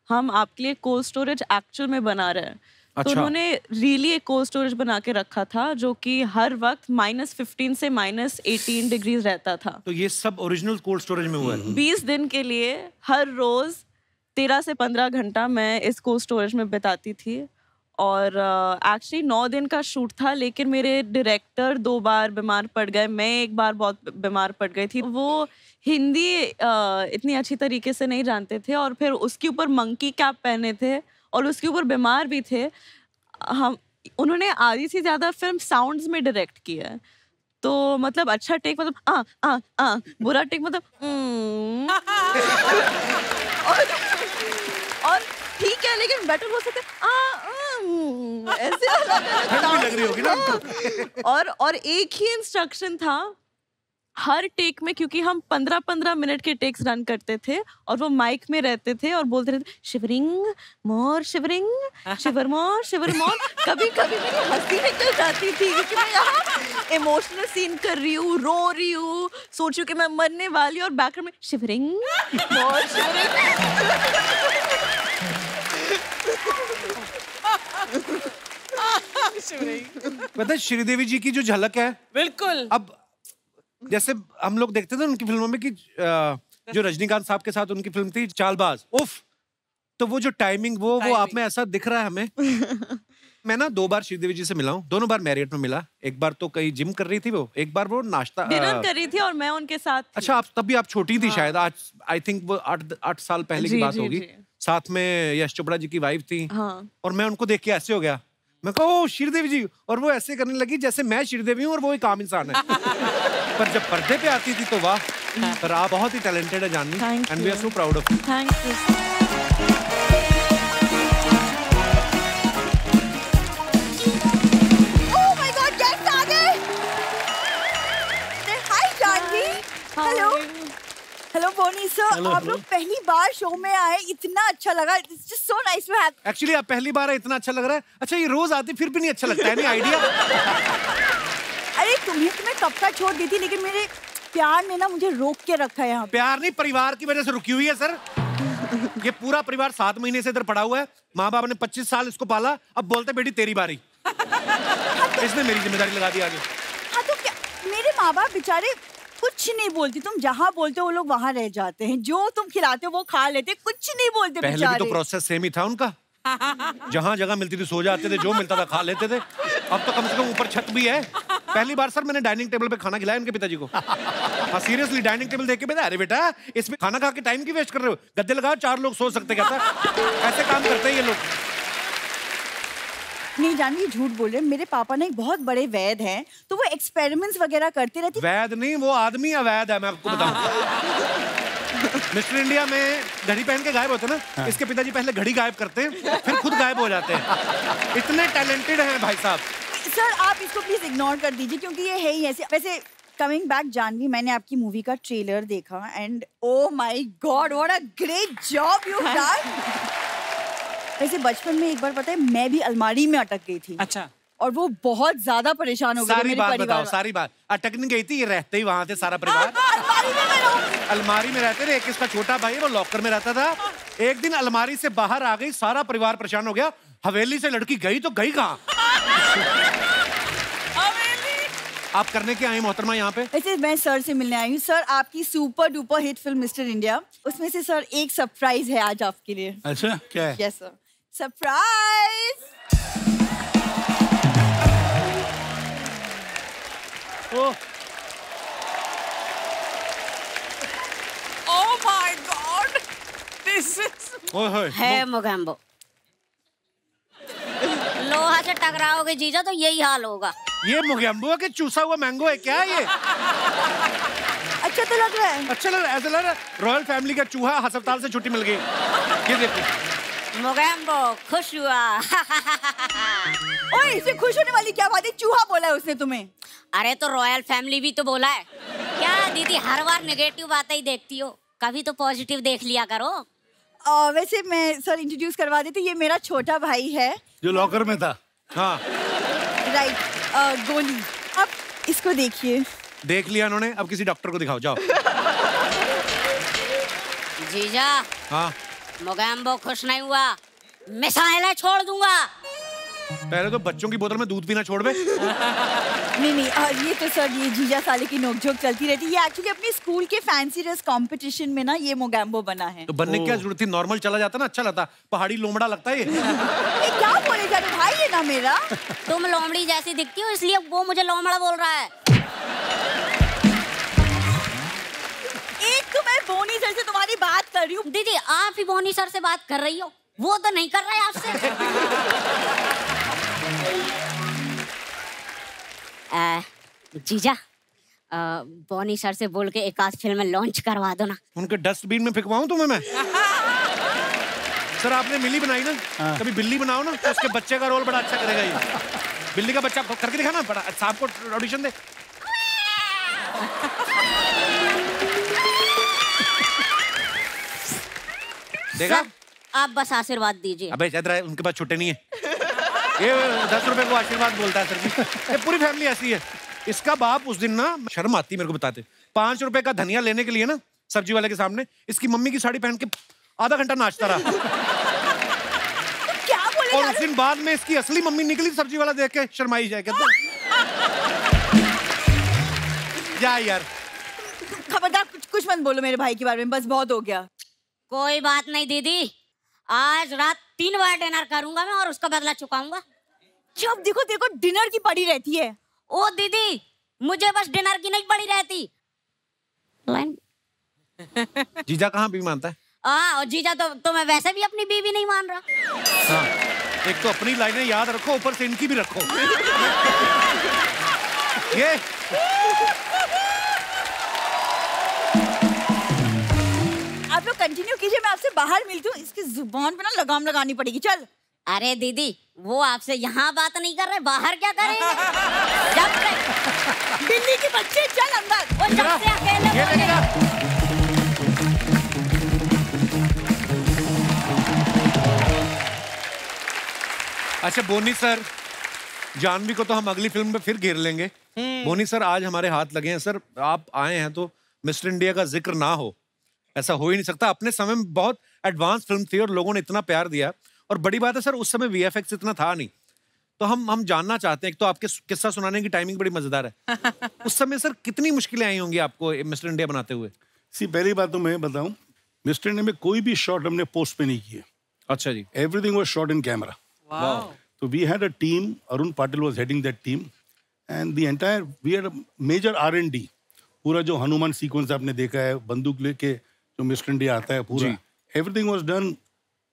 S3: हम आपके लिए कोल्ड स्टोरेज एक्चुअल में बना रहे हैं।
S2: अच्छा।
S3: तो उन्होंने रियली एक कोल्ड स्टोरेज बना के रखा था जो कि हर वक्त -15 से -18 डिग्रीज रहता था।
S2: तो ये सब ओरिजिनल कोल्ड स्टोरेज में हुआ है?
S3: 20 दिन के लिए हर रोज 13 से 15 घंटा मैं इस कोल्ड स्टोरेज में बिताती थी। और एक्चुअली 9 दिन का शूट था, लेकिन मेरे डायरेक्टर 2 बार बीमार पड़ गए, मैं एक बार बहुत बीमार पड़ गई थी। वो हिंदी इतनी अच्छी तरीके से नहीं जानते थे, और फिर उसके ऊपर मंकी कैप पहने थे और उसके ऊपर बीमार भी थे। उन्होंने आधी से ज्यादा फिल्म साउंड्स में डायरेक्ट किया है। तो मतलब अच्छा टेक मतलब बुरा टेक मतलब और ठीक है, लेकिन बेटर हो सकते ऐसे
S2: लग रही होगी ना।
S3: और एक ही इंस्ट्रक्शन था हर टेक में, क्योंकि हम 15-15 मिनट के टेक्स रन करते थे और वो माइक में रहते थे और बोलते रहते शिवरिंग मोर शिवरिंग, शिवर मोर। कभी कभी मेरी हंसी निकल जाती थी क्योंकि मैं यहाँ इमोशनल सीन कर रही हूँ, रो रही हूँ, सोच रही हूँ कि मैं मरने वाली हूँ, और बैकग्राउंड में शिवरिंग मोर शिवरिंग।
S2: पता है श्रीदेवी जी की जो झलक है,
S6: बिल्कुल।
S2: अब जैसे हम लोग देखते थे उनकी फिल्मों में कि जो रजनीकांत साहब के साथ उनकी फिल्म थी चालबाज, उफ, तो वो जो टाइमिंग वो आप में ऐसा दिख रहा है हमें। मैं ना 2 बार श्रीदेवी जी से मिला हूँ, दोनों बार मैरियट में मिला। एक बार तो कहीं जिम कर रही थी वो, एक बार वो नाश्ता
S3: डिनर कर रही थी और मैं उनके साथ थी।
S2: अच्छा, आप तब भी आप छोटी थी शायद, आज आई थिंक वो 8 साल पहले की बात होगी। साथ में यश चोपड़ा जी की वाइफ थी। और मैं उनको देख के ऐसे हो गया, मैं कहा ओ श्रीदेवी जी, और वो ऐसे करने लगी जैसे मैं श्रीदेवी हूँ और वो एक आम इंसान है। पर जब पर्दे पे आती थी तो वाह। पर आप बहुत ही टैलेंटेड है Janhvi, and we are so proud of you.
S3: Thank you.
S4: Oh my god, guest आ गए। Hi Janhvi. Hello hello Boney sir, आप लोग पहली बार शो में आए, इतना अच्छा लगा। It's just so nice to have.
S2: Actually आप पहली बार है, इतना अच्छा लग रहा है। अच्छा, ये रोज आती फिर भी नहीं अच्छा लगता है? नहीं आइडिया।
S4: अरे तुम्हें कब का छोड़ दी थी, लेकिन मेरे प्यार ने ना मुझे रोक के रखा है यहाँ।
S2: प्यार नहीं, परिवार की वजह से रुकी हुई है सर। ये पूरा परिवार 7 महीने से इधर पड़ा हुआ है। माँ बाप ने 25 साल इसको पाला, अब बोलते बेटी तेरी बारी। इसने मेरी जिम्मेदारी लगा दी आगे।
S4: हाँ तो क्या, मेरे माँ बाप बेचारे कुछ नहीं बोलती, तुम जहाँ बोलते हो वो लोग वहाँ रह जाते हैं, जो तुम खिलाते हो वो खा लेते, कुछ नहीं बोलते बेचारे।
S2: पहले भी तो प्रोसेस सेम ही था उनका। जहाँ जगह मिलती थी सो जाते थे, जो मिलता था खा लेते थे। अब तो कम से कम ऊपर छत भी है। पहली बार सर मैंने डाइनिंग टेबल पे खाना खिलाया उनके पिताजी को। हाँ सीरियसली, डाइनिंग टेबल देख के बेटा, अरे बेटा इसमें खाना खा के टाइम की वेस्ट कर रहे हो, गद्दे लगाओ 4 लोग सो सकते। क्या ऐसे काम करते हैं ये लोग।
S4: नहीं जानवी, झूठ बोल रहे, मेरे पापा ना एक बहुत बड़े वैद्य हैं, तो वो एक्सपेरिमेंट्स वगैरह करते रहते।
S2: वैद्य नहीं, वो आदमी अवैध है, मैं आपको बताऊं। मिस्टर इंडिया में घड़ी पहन के गायब होते ना, इसके पिताजी पहले घड़ी गायब करते हैं, फिर खुद गायब हो जाते हैं। इतने टैलेंटेड हैं भाई साहब।
S4: सर आप इसको प्लीज इग्नोर कर दीजिए, क्योंकि ये है ही ऐसे। वैसे कमिंग बैक जानवी, मैंने आपकी मूवी का ट्रेलर देखा and oh my God, what a great job you done. वैसे बचपन में एक बार पता है मैं भी अलमारी में अटक गई थी।
S6: अच्छा।
S4: और वो बहुत ज्यादा परेशान हो गए।
S2: सारी बात बताओ, सारी बात। अटक नहीं गई थी, ये रहते ही वहां थे सारा परिवार। अलमारी में रहते थे। एक इसका छोटा भाई वो लॉकर में रहता था। एक दिन अलमारी से बाहर आ गई, सारा परिवार परेशान हो गया। हवेली से लड़की गई तो गई कहाँ? आप करने के आए मोहतरमा यहाँ पे?
S4: वैसे मैं सर से मिलने आई हूँ। सर आपकी super duper hit film mister India, उसमें से सर एक सरप्राइज है आज आपके लिए।
S1: अच्छा, क्या है?
S4: Yes sir, surprise.
S6: Oh my God! This is
S7: है मोगैम्बो। लोहा से टकराओगे जीजा तो यही हाल होगा।
S2: ये मोगैम्बो के चूसा हुआ मैंगो है क्या ये?
S4: अच्छा तो लग रहा है।
S2: अच्छा लग रहा है, ऐसा लग रहा है रॉयल फैमिली का चूहा अस्पताल से छुट्टी मिल गई। ये देखो
S7: मोगैम्बो खुश हुआ।
S4: ओए, इसमें खुश होने वाली क्या बात है? चूहा बोला है उसने तुम्हें।
S7: अरे तो रॉयल फैमिली भी तो बोला है। क्या दीदी हर बार नेगेटिव बातें ही देखती हो, कभी तो पॉजिटिव देख लिया करो।
S4: वैसे मैं सर इंट्रोड्यूस करवा देती, ये मेरा छोटा भाई है
S1: जो लॉकर में था।
S2: हाँ
S4: राइट, गोली। अब इसको देखिए।
S2: देख लिया उन्होंने, अब किसी डॉक्टर को दिखाओ जाओ।
S7: जीजा
S2: हाँ
S7: मोगैम्बो खुश नहीं हुआ, मिसाइलें छोड़ दूंगा।
S2: पहले तो बच्चों की बोतल में दूध पीना छोड़ बे।
S4: नहीं, ये तो सर ये जीजा साले की नोकझोंक चलती रहती है। ये एक्चुअली अपने स्कूल के फैंसी ड्रेस कंपटीशन में ना ये मोगैम्बो बना है।
S2: तो बनने की क्या जरूरत थी, नॉर्मल चला जाता ना, अच्छा लगता। पहाड़ी लोमड़ा लगता है ये।
S4: क्या बोले जा रहे भाई, ये ना मेरा।
S7: तुम लोमड़ी जैसी दिखती हो इसलिए वो मुझे लोमड़ा बोल रहा है।
S4: एक तो मैं बोनी सर से तुम्हारी बात कर रही हूँ।
S7: दीदी आप ही बोनी सर से बात कर रही हो, वो तो नहीं कर रहे आपसे। जीजा बोनी सर से बोल के एक आध फिल्म लॉन्च करवा दो ना।
S2: उनके डस्टबिन में फेंकवाऊं तुम्हें मैं? सर आपने मिली बनाई ना, कभी बिल्ली बनाओ ना, तो उसके बच्चे का रोल बड़ा अच्छा करेगा ये। बिल्ली का बच्चा करके दिखा ना, बड़ा अच्छा। आपको ऑडिशन दे। देखा?
S7: आप बस आशीर्वाद दीजिए।
S2: अबे इधर उनके पास छुट्टे नहीं है। ये 10 रुपए को आशीर्वाद बोलता है सर जी। ये पूरी फैमिली ऐसी है। इसका बाप उस दिन ना, शर्म आती मेरे को बताते, 5 रुपए का धनिया लेने के लिए ना सब्जी वाले के सामने इसकी मम्मी की साड़ी पहन के आधा घंटा नाचता रहा।
S4: क्या बोले?
S2: और उस दिन बाद में इसकी असली मम्मी निकली सब्जी वाला देख के शर्माई जाए। कहते जा यार,
S4: खबरदार कुछ मत बोलो मेरे भाई के बारे में, बस बहुत हो गया।
S7: कोई बात नहीं दीदी, आज रात 3 बार डिनर करूंगा मैं और उसका बदला चुकाऊंगा।
S4: जब देखो देखो डिनर की पड़ी रहती है।
S7: ओ दीदी मुझे बस डिनर की नहीं पड़ी रहती।
S2: जीजा कहाँ भी मानता है?
S7: और जीजा तो मैं वैसे भी अपनी बीवी नहीं मान रहा।
S2: हाँ, एक तो अपनी लाइनें याद रखो, ऊपर से इनकी भी रखो। ये
S4: आप लोग कंटिन्यू कीजिए, मैं आपसे बाहर मिलती हूँ। इसकी जुबान पे ना लगाम लगानी पड़ेगी। चल।
S7: अरे दीदी वो आपसे यहाँ बात नहीं कर रहे, बाहर क्या करेंगे? जब से
S4: बिल्ली के बच्चे, चल अंदर।
S7: वो जब से अकेले बोले।
S2: अच्छा बोनी सर, जानवी को तो हम अगली फिल्म में फिर घेर लेंगे। बोनी सर आज हमारे हाथ लगे हैं सर, आप आए हैं तो मिस्टर इंडिया का जिक्र ना हो, ऐसा हो ही नहीं सकता। अपने समय में बहुत एडवांस फिल्म थी और लोगों ने इतना प्यार दिया। और बड़ी बात है सर, उस समय वीएफएक्स इतना था नहीं। तो हम जानना चाहते हैं, एक तो आपके किस्सा सुनाने की टाइमिंग बड़ी मजेदार है। उस समय सर कितनी मुश्किलें आई होंगी आपको मिस्टर इंडिया बनाते हुए?
S1: पहली बात तो मैं बताऊं, मिस्टर इंडिया में कोई भी शॉट हमने पोस्ट पे नहीं किए।
S2: अच्छा जी।
S1: Everything was shot in camera. तो we had a team, Arun Patil was heading that team and the entire we had a major R&D। पूरा जो हनुमान सीक्वेंस आपने देखा है, बंदूक लेके जो मिस्टर इंडिया आता है पूरा, everything was done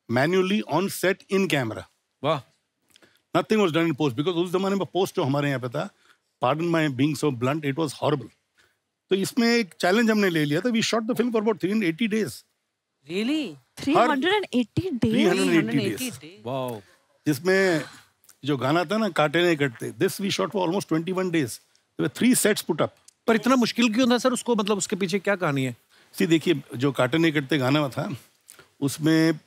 S1: manually on set in camera.
S2: वाह।
S1: Nothing was done in post, because उस जमाने में पोस्ट जो हमारे यहाँ पे था, pardon my being so blunt, it was horrible. तो इसमें एक चैलेंज हमने ले लिया था। We shot the film for about 380 days।
S6: Really?
S3: 380 days?
S1: 380 days।
S2: वाह।
S1: जिसमें जो गाना था ना, काटे नहीं कटते, this we shot for almost 21 days। There were 3 sets put up.
S2: पर इतना मुश्किल क्यों था सर उसको, मतलब उसके पीछे क्या कहानी है?
S1: देखिए, जो काटे नहीं कटते गाना था, उसमें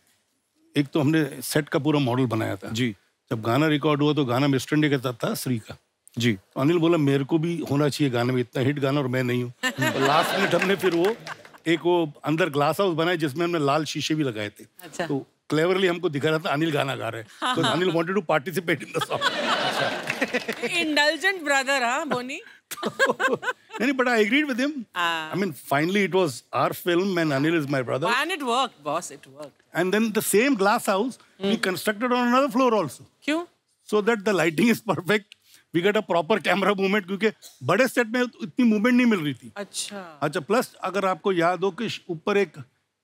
S1: एक तो हमने सेट का पूरा मॉडल बनाया था
S2: जी।
S1: जब गाना रिकॉर्ड हुआ तो गाना मिस्टर इंडिया के साथ था, श्री का
S2: जी।
S1: तो अनिल बोला मेरे को भी होना चाहिए गाने में, इतना हिट गाना और मैं नहीं हूँ। तो लास्ट मिनट हमने फिर वो अंदर ग्लास हाउस बनाया जिसमें हमने लाल शीशे भी लगाए थे।
S6: अच्छा।
S1: तो क्लेवरली हमको दिखा रहा था अनिल गाना गा रहे हैं, तो Anil wanted to participate in the song.
S6: Indulgent brother, हाँ बोनी?
S1: नहीं, but I agreed with him. I mean, finally it was our film and Anil is my brother.
S6: And it worked, boss, it worked.
S1: And then the same glass house we constructed on another floor also.
S6: क्यों?
S1: So that the lighting is perfect. We got a proper camera movement क्योंकि बड़े set में इतनी movement नहीं मिल रही थी। अच्छा, plus अगर आपको याद हो कि ऊपर एक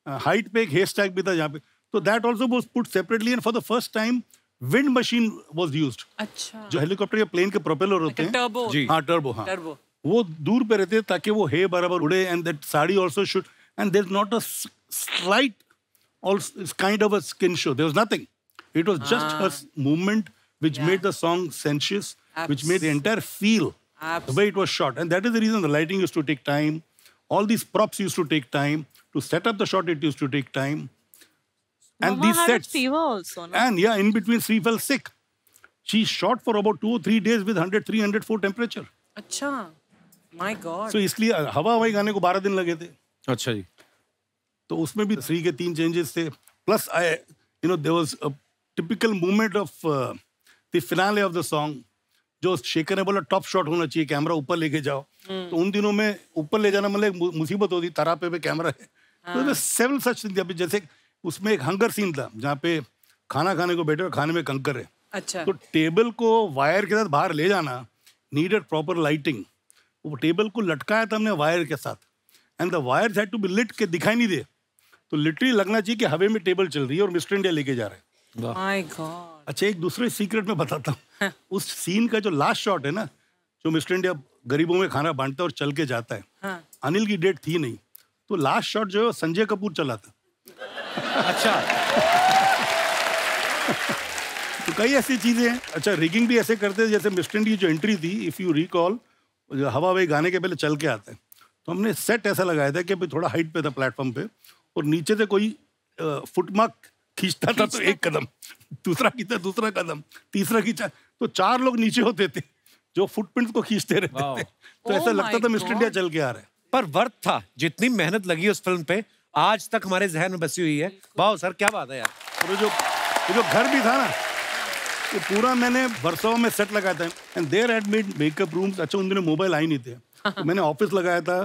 S1: हाइट पे एक हेयर स्टैक भी था जहाँ पे, तो that also was put separately and for the first time wind machine was used.
S6: अच्छा।
S1: जो हेलीकॉप्टर या प्लेन के प्रोपेलर होते हैं,
S6: टर्बो।
S1: हाँ टर्बो, हाँ
S6: टर्बो।
S1: वो दूर पे रहते हैं ताकि वो हे बराबर उड़े, and that sari also should, and there is not a slight also it's kind of a skin show. There was nothing. It was just her movement which made the song sensuous, which made the entire feel the way it was shot. And that is the reason the lighting used to take time. All these props used to take time. To set up the shot, it used to take time. And
S3: Mama
S1: these
S3: had
S1: sets.
S3: a fever also, no?
S1: And yeah, in between, Sri fell sick. She shot for about 2 or 3 days with 100, 300, 4 temperature.
S6: अच्छा, my God.
S1: So इसलिए हवा हवाई गाने को 12 दिन लगे थे.
S2: अच्छा जी.
S1: तो उसमें भी श्री के 3 चेंजेस थे. Plus, there was a typical movement of the finale of the song. जो शेखर ने बोला टॉप शॉट होना चाहिए, कैमरा ऊपर लेके जाओ. तो उन दिनों में ऊपर ले जाना मतलब मुसीबत होती. तरापे पे कैमरा है. तो सेवरल सच थिंग्स. जैसे उसमें एक हंगर सीन था जहाँ पे खाना खाने को बैठे और खाने में कंकर है.
S6: अच्छा.
S1: तो टेबल को वायर के साथ बाहर ले जाना नीडेड प्रॉपर लाइटिंग. वो टेबल को लटकाया था हमने वायर के साथ. And the wire had to be lit के दिखाई नहीं दे. तो लिटरली लगना चाहिए कि हवा में टेबल चल रही है और मिस्टर इंडिया लेके जा रहे हैं.
S6: My God.
S1: अच्छा, एक दूसरे सीक्रेट में बताता हूँ. उस सीन का जो लास्ट शॉट है ना, जो मिस्टर इंडिया गरीबों में खाना बांटता है और चल के जाता है, अनिल की डेट थी नहीं. तो लास्ट शॉट जो है संजय कपूर चला था.
S2: अच्छा.
S1: तो कई ऐसी चीजें हैं. अच्छा, रिगिंग भी ऐसे करते हैं जैसे मिस्टर इंडिया जो एंट्री थी, इफ यू रिकॉल, हवा वही गाने के पहले चल के आता है. तो हमने सेट ऐसा लगाया था कि अभी थोड़ा हाइट पे था प्लेटफॉर्म पे, और नीचे से कोई फुटमार्क खींचता था तो एक कदम, दूसरा खींचा दूसरा कदम, तीसरा खींचा, तो 4 लोग नीचे होते थे जो फुटप्रिंट्स को खींचते रहते थे. तो ऐसा लगता था मिस्टर इंडिया चल के आ रहा है.
S2: पर वर्थ था. जितनी मेहनत लगी उस फिल्म पे आज तक हमारे जहन में बसी हुई है. वाह सर, क्या बात है यार.
S1: और जो घर भी था ना, वो पूरा मैंने वर्सोवा में सेट लगाया था. And there had made makeup rooms. अच्छा, उन दिनों मोबाइल आई नहीं थे, तो मैंने ऑफिस लगाया था,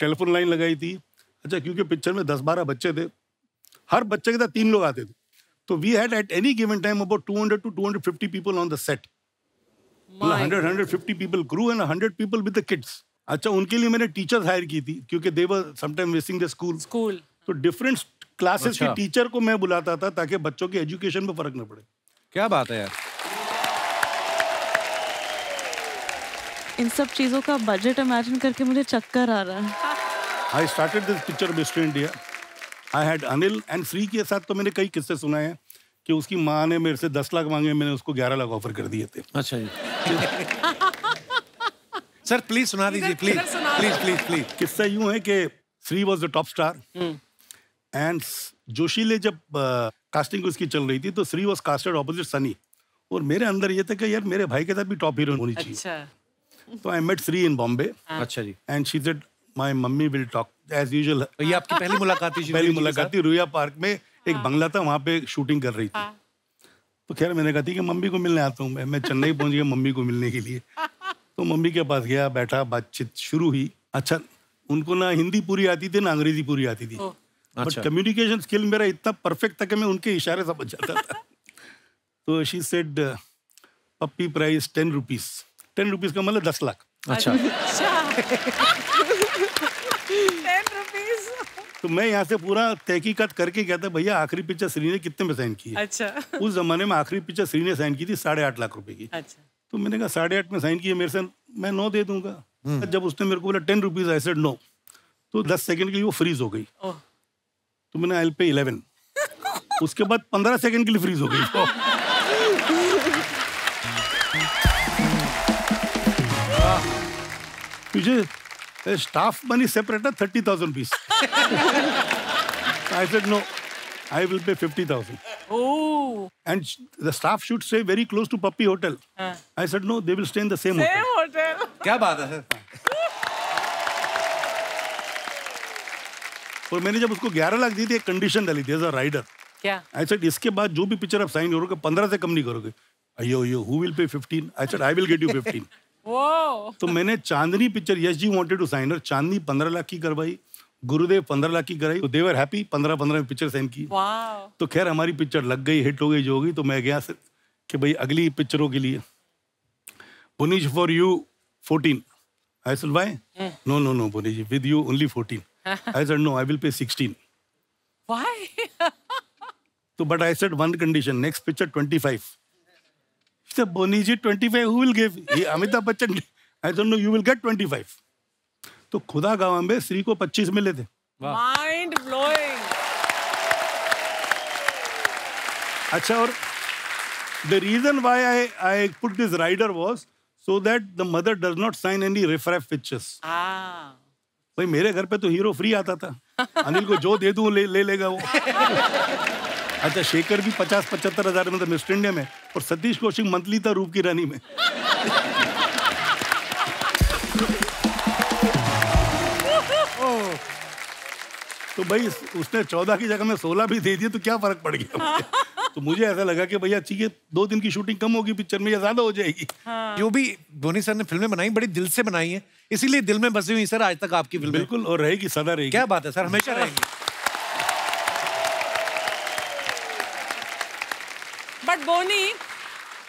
S1: टेलीफोन लाइन लगाई थी. अच्छा, क्योंकि पिक्चर में 10-12 बच्चे थे, हर बच्चे के साथ 3 लोग आते थे. तो we had at any given time about 200 to 250 people on the set. 100-150 people crew and 100 people with the kids. अच्छा, उनके लिए मैंने टीचर्स हायर की थी क्योंकि दे वर समटाइम मिसिंग द स्कूल. तो डिफरेंट क्लासेस के टीचर को मैं बुलाता था ताकि बच्चों के एजुकेशन में फर्क न पड़े.
S2: क्या बात है यार.
S3: इन सब चीजों का बजट इमेजिन करके मुझे चक्कर आ रहा है.
S1: I started this picture mister India. I had Anil and Shri के साथ तो मैंने कई किस्से सुनाए हैं कि उसकी माँ ने मेरे से 10 लाख मांगे, मैंने उसको 11 लाख ऑफर कर दिए थे.
S2: अच्छा जी. सर प्लीज सुना दीजिए, प्लीज प्लीज प्लीज प्लीज.
S1: किस्सा यूं है कि Shri was the top star and जोशीले जब कास्टिंग उसकी चल रही थी तो Shri was casted opposite Sunny. और मेरे अंदर ये था कि यार मेरे भाई के साथ भी टॉप हीरोइन होनी चाहिए.
S6: अच्छा.
S1: तो I met Shri in Bombay.
S2: अच्छा जी.
S1: And she said my mummy will talk as usual.
S2: ये आपकी पहली मुलाकात थी?
S1: पहली मुलाकात थी. रुया पार्क में एक बंगला था, वहाँ पे शूटिंग कर रही थी. तो खैर मैंने कहा थी कि मम्मी को मिलने आता हूँ. मैं चेन्नई पहुंच गया मम्मी को मिलने के लिए. तो मम्मी के पास गया, बैठा, बातचीत शुरू हुई. अच्छा, उनको ना हिंदी पूरी आती थी ना अंग्रेजी पूरी आती थी. बट कम्युनिकेशन स्किल मेरा इतना परफेक्ट था कि मैं उनके इशारे समझ जाता था. तो she said puppy price 10 rupees. 10 rupees का मतलब 10 लाख.
S2: अच्छा.
S6: 10 रुपीज.
S1: तो मैं यहाँ से पूरा तहकीकात करके कहता था भैया आखिरी पिक्चर श्री ने कितने में साइन की है.
S6: अच्छा.
S1: उस जमाने में आखिरी पिक्चर श्री ने साइन की थी 8.5 लाख रुपए की.
S6: अच्छा.
S1: तो मैंने कहा 8.5 में साइन की है, मेरे से मैं 9 दे दूंगा. जब उसने मेरे को बोला 10 रुपीज, आई सेड नो. तो 10 सेकंड के लिए वो फ्रीज हो गई. तो मैंने आई पे 11. उसके बाद 15 सेकंड के लिए फ्रीज हो गई. तुझे स्टाफ मनी सेपरेट है 30,000 rupees. I said no, I will pay 50,000.
S6: Oh.
S1: And the staff should stay very close to Puppy Hotel. I said no, they will stay in the same hotel.
S2: क्या बात है sir.
S1: और मैंने जब उसको 11 लाख दी थी, एक कंडीशन डाली थी एज अ राइडर.
S6: क्या?
S1: I said इसके बाद जो भी पिक्चर आप साइन करोगे 15 से कम नहीं करोगे. अयो who will pay 15? I said I will get you 15.
S6: Wow.
S1: तो मैंने Chandni picture Yash ji wanted to sign और चांदनी 15 लाख की करवाई, गुरुदेव 15 लाख की कराई. तो देवर हैप्पी. 15 में पिक्चर साइन की.
S6: Wow.
S1: तो खैर हमारी पिक्चर लग गई, हिट हो गई जो होगी. तो मैं गया कि भाई अगली पिक्चरों के लिए पुनीज for you 14. I said why? No पुनीज with you only 14. I said no, I will pay 16.
S6: Why?
S1: So but I said one condition, next picture 25. He said Boniji 25 who will give? Amitabh Bachchan. I said no, you will get 25. तो खुदा गाँव में श्री को 25 मिले थे.
S6: Mind blowing.
S1: अच्छा, और the reason why I put this rider was so that the mother does not sign any riff-raff pictures. भाई मेरे घर पे तो हीरो फ्री आता था, अनिल को जो दे दूं ले लेगा वो। अच्छा, शेखर भी 50-75 हजार में था मिस्टर इंडिया में, और सतीश कौशिक मंथली था रूप की रानी में। तो भाई उसने 14 की जगह में 16 भी दे दिए तो क्या फर्क पड़ गया। तो मुझे ऐसा लगा कि भैया ठीक है, 2 दिन की शूटिंग कम होगी पिक्चर में या ज्यादा हो जाएगी।
S2: जो भी धोनी सर ने फिल्में बनाई बड़ी दिल से बनाई है, इसीलिए दिल में बसी हुई सर आज तक आपकी फिल्में।
S1: बिल्कुल, और रहेगी, सदा रहेगी।
S2: क्या बात है सर, हमेशा रहेगी।
S6: बट बोनी,